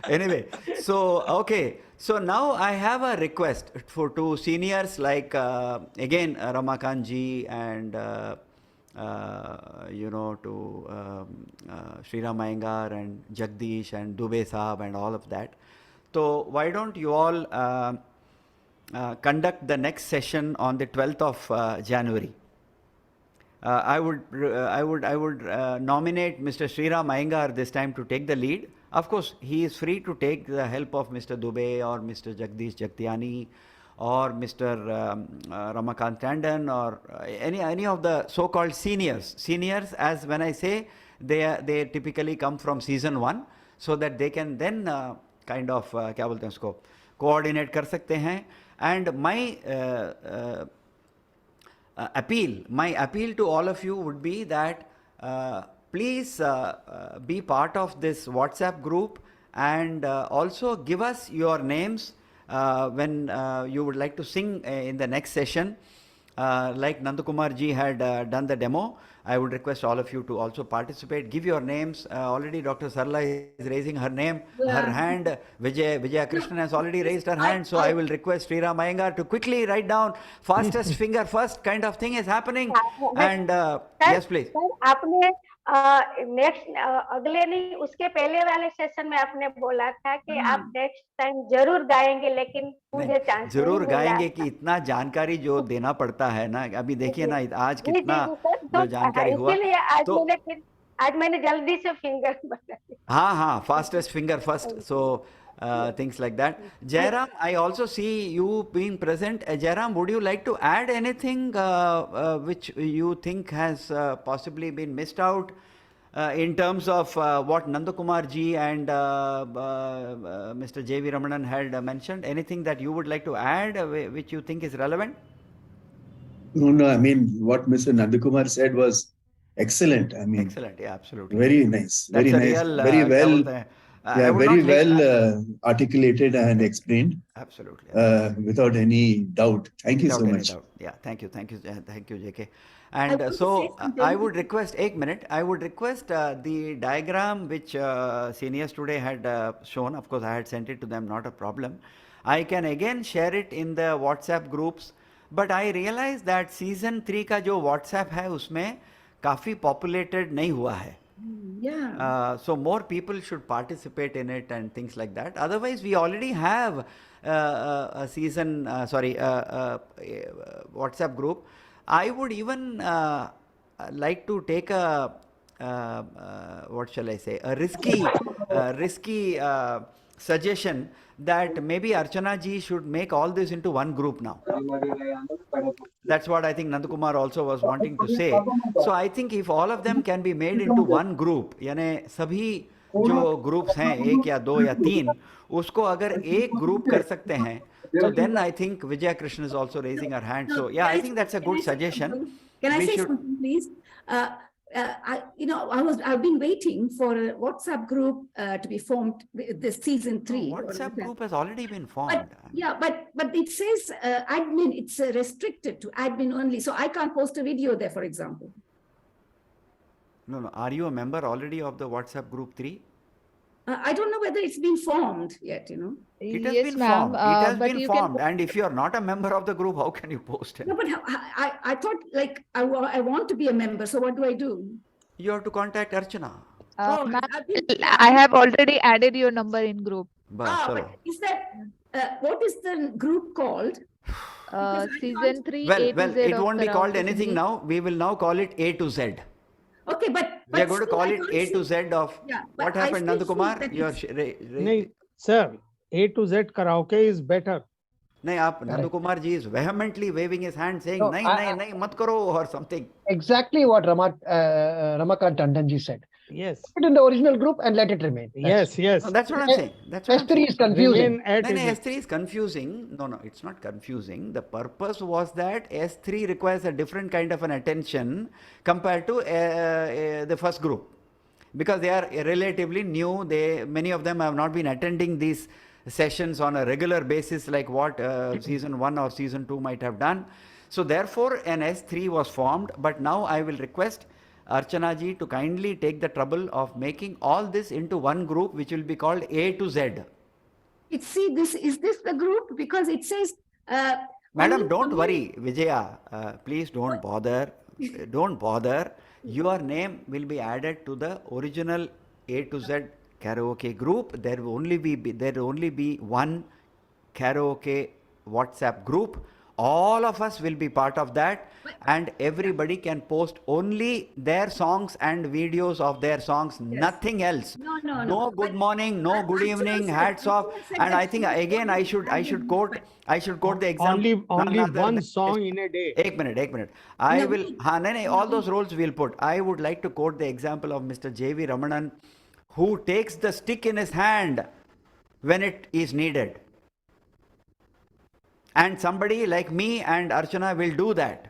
Anyway, so okay. So now I have a request for two seniors like again Ramakant ji and to Sriram Iyengar and Jagdish and Dubey Saab and all of that. So why don't you all conduct the next session on the 12th of January? I would nominate Mr. Sriram Iyengar this time to take the lead. Of course, he is free to take the help of Mr. Dubey or Mr. Jagdish Jagtiani or Mr. Ramakant Tandon or any of the so-called seniors. Seniors, as when I say, they typically come from season 1, so that they can then kind of क्या बोलते हैं उसको coordinate कर सकते हैं. And my appeal to all of you would be that please be part of this WhatsApp group, and also give us your names when you would like to sing in the next session. Like Nandakumar ji had done the demo, I would request all of you to also participate. Give your names. Already Dr. Sarla is raising her name, her hand. Vijaya Krishnan has already raised her hand. So I will request Sriram Iyengar to quickly write down fastest finger first kind of thing is happening. And yes, please. Sir आपने next अगले नहीं उसके पहले वाले session में आपने बोला था कि आप नेक्स्ट टाइम जरूर गाएंगे, लेकिन मुझे चांस जरूर गाएंगे कि इतना जानकारी जो देना पड़ता है ना, अभी देखिए ना आज कितना जो जानकारी हुआ, तो आज मैंने जल्दी से फिंगर बता दी. हाँ fastest finger first. So things like that. Jairam, I also see you being present. Jairam, would you like to add anything which you think has possibly been missed out in terms of what Nandakumar ji and Mr. J.V. Ramanan had mentioned? Anything that you would like to add which you think is relevant? No, I mean, what Mr. Nandakumar said was excellent. I mean, excellent, yeah, absolutely. Very nice. That's very nice. Real, very well. Very well articulated and explained. Absolutely. Without any doubt. Thank you so much. Yeah, thank you, JK. And so I would request, I would request the diagram which seniors today had shown. Of course, I had sent it to them, not a problem. I can again share it in the WhatsApp groups. But I realize that season 3 का जो WhatsApp है उसमें काफ़ी populated नहीं हुआ है. Yeah. So more people should participate in it and things like that. Otherwise, we already have a season, WhatsApp group. I would even like to take a what shall I say, a risky suggestion that maybe Archana ji should make all this into one group now. That's what I think Nandakumar also was wanting to say. So I think if all of them can be made into one group, यानी सभी जो groups हैं, एक या दो या तीन, उसको अगर एक group कर सकते हैं, so then I think Vijaya Krishna is also raising her hand. So yeah, I think that's a good suggestion. Can I We say should- something, please? I've been waiting for a WhatsApp group to be formed with this season 3. WhatsApp group has already been formed. But it says admin, it's restricted to admin only. So I can't post a video there, for example. No. Are you a member already of the WhatsApp group 3? I don't know whether it's been formed yet, It has Yes, been ma'am, formed. It has but been you can formed. And if you are not a member of the group, how can you post it? No, but I thought like I want to be a member. So what do I do? You have to contact Archana. Ma'am, I've been- I have already added your number in group. Bas, chalo. but is that what is the group called? Because I Season can't- 3 Well, A to Z it of won't be called Karaoke anything Singing. now. We will now call it A to Z. Okay, but We are going to still call I it can't A see- to Z of Yeah, but what I happened, still feel Nandakumar? that You are it's- नहीं sir, A to Z karaoke is better. नहीं आप Nandakumar ji is vehemently waving his hand saying No, नहीं मत करो or something. Exactly what Ramakant Tandon ji said. Yes. Put it in the original group and let it remain. Yes. No, that's what I'm saying. That's what I'm S3 saying. is confusing. Remain at No, it. S3 is confusing. No, it's not confusing. The purpose was that S3 requires a different kind of an attention compared to the first group. Because they are relatively new, many of them have not been attending these sessions on a regular basis like what season 1 or season 2 might have done. So therefore an S3 was formed, but now I will request Archana ji to kindly take the trouble of making all this into one group which will be called A to Z. Is this the group? Because it says Madam, only don't someone- worry, Vijaya, please don't bother. Don't bother. Your name will be added to the original A to Z karaoke group. There will only be one karaoke WhatsApp group. All of us will be part of that, and everybody can post only their songs and videos of their songs, nothing else. No. Good morning, no good evening, hats off. And I think again I should quote the example. Only none other one than- song in a day. एक minute I will all those roles we'll put. I would like to quote the example of Mr. J.V. Ramanan, who takes the stick in his hand when it is needed. And somebody like me and Archana will do that.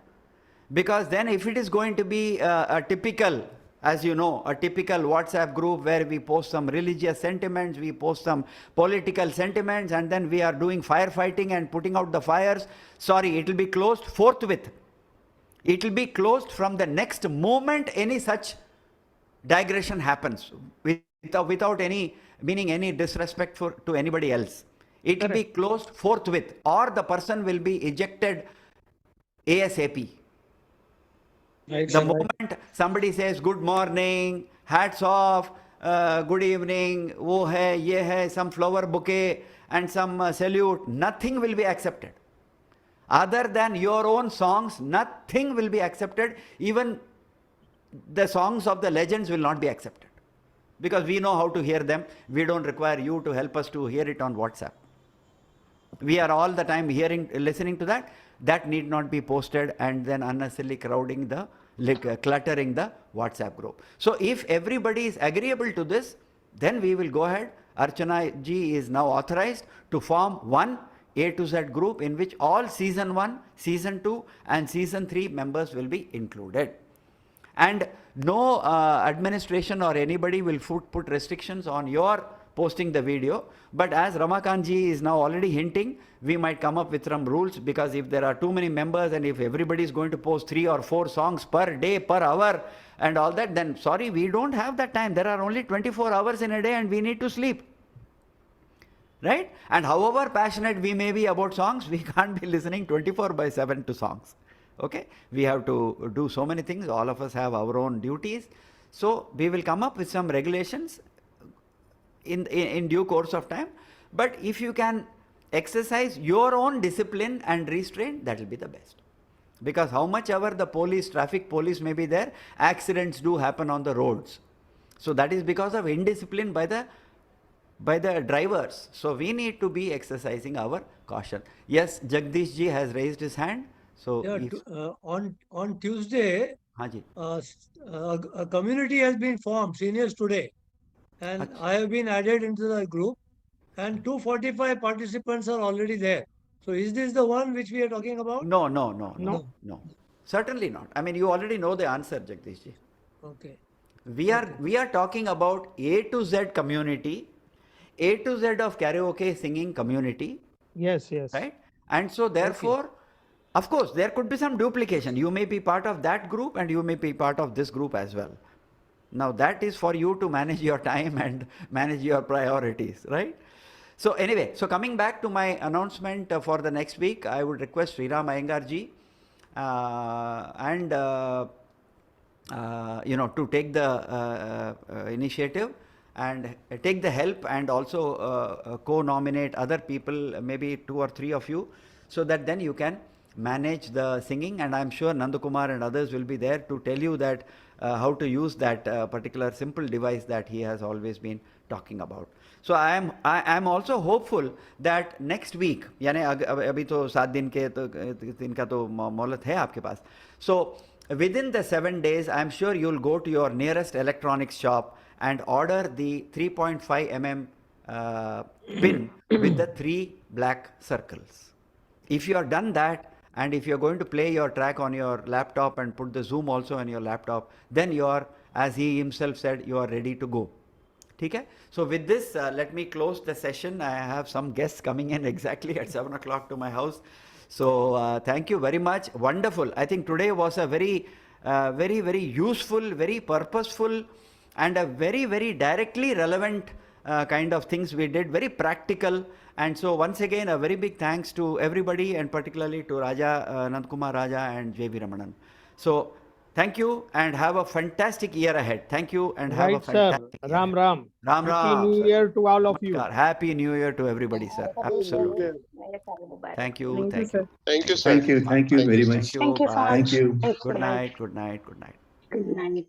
Because then if it is going to be a typical, as you know, a typical WhatsApp group where we post some religious sentiments, we post some political sentiments, and then we are doing firefighting and putting out the fires, sorry, it will be closed forthwith. It will be closed from the next moment any such digression happens, without any meaning any disrespect to anybody else. It will be closed forthwith, or the person will be ejected ASAP. The moment somebody says good morning, hats off, good evening, wo hai, ye hai, some flower bouquet and some salute, nothing will be accepted. Other than your own songs, nothing will be accepted. Even the songs of the legends will not be accepted. Because we know how to hear them. We don't require you to help us to hear it on WhatsApp. We are all the time listening to that. That need not be posted and then unnecessarily cluttering the WhatsApp group. So if everybody is agreeable to this, then we will go ahead. Archana ji is now authorized to form one A to Z group in which all season 1, season 2 and season 3 members will be included. And no administration or anybody will put restrictions on your posting the video. But as Ramakant ji is now already hinting, we might come up with some rules, because if there are too many members and if everybody is going to post 3 or 4 songs per day, per hour and all that, then sorry, we don't have that time. There are only 24 hours in a day and we need to sleep. right? And however passionate we may be about songs, we can't be listening 24/7 to songs. Okay, we have to do so many things. All of us have our own duties. So we will come up with some regulations in due course of time. But if you can exercise your own discipline and restraint, that will be the best. Because how much ever the police, traffic police may be there, accidents do happen on the roads. So that is because of indiscipline by the drivers. So we need to be exercising our caution. Yes, Jagdish ji has raised his hand. So Yeah, on Tuesday, हाँ जी. a community has been formed, Seniors Today, and I have been added into the group, and 245 participants are already there. So is this the one which we are talking about? No. Certainly not. I mean, you already know the answer, Jagdish ji. Okay. We are talking about A to Z community, A to Z of karaoke singing community. Yes. Right? And so therefore, of course, there could be some duplication. You may be part of that group and you may be part of this group as well. Now that is for you to manage your time and manage your priorities, right? So anyway, so coming back to my announcement for the next week, I would request Sriram Iyengar ji to take the initiative and take the help, and also co-nominate other people, maybe 2 or 3 of you, so that then you can manage the singing. And I'm sure Nandakumar and others will be there to tell you that how to use that particular simple device that he has always been talking about. So I am also hopeful that next week, यानी अभी तो 7 दिन का तो मोहलत है आपके पास. So within the 7 days, I am sure you'll go to your nearest electronics shop and order the 3.5 mm pin with the 3 black circles. If you have done that, and if you're going to play your track on your laptop and put the Zoom also on your laptop, then you are, as he himself said, you are ready to go. Okay? So with this, let me close the session. I have some guests coming in exactly at 7 o'clock to my house. So thank you very much. Wonderful. I think today was a very, very useful, very purposeful, and a very, very directly relevant kind of things we did, very practical. And so once again, a very big thanks to everybody, and particularly to Raja, Nandakumar Raja and J.V. Ramanan. So thank you and have a fantastic year ahead. Thank you and have a fantastic year. Ram Ram. Ram Happy Ram. New Year to all of you. Happy New Year to everybody, sir. Absolutely. Thank you. Thank you. Thank you, sir. Thank you very much. Thank you. Thank you so Bye. much. Thank you. Thanks. Good night. Good night. Good night. Good night.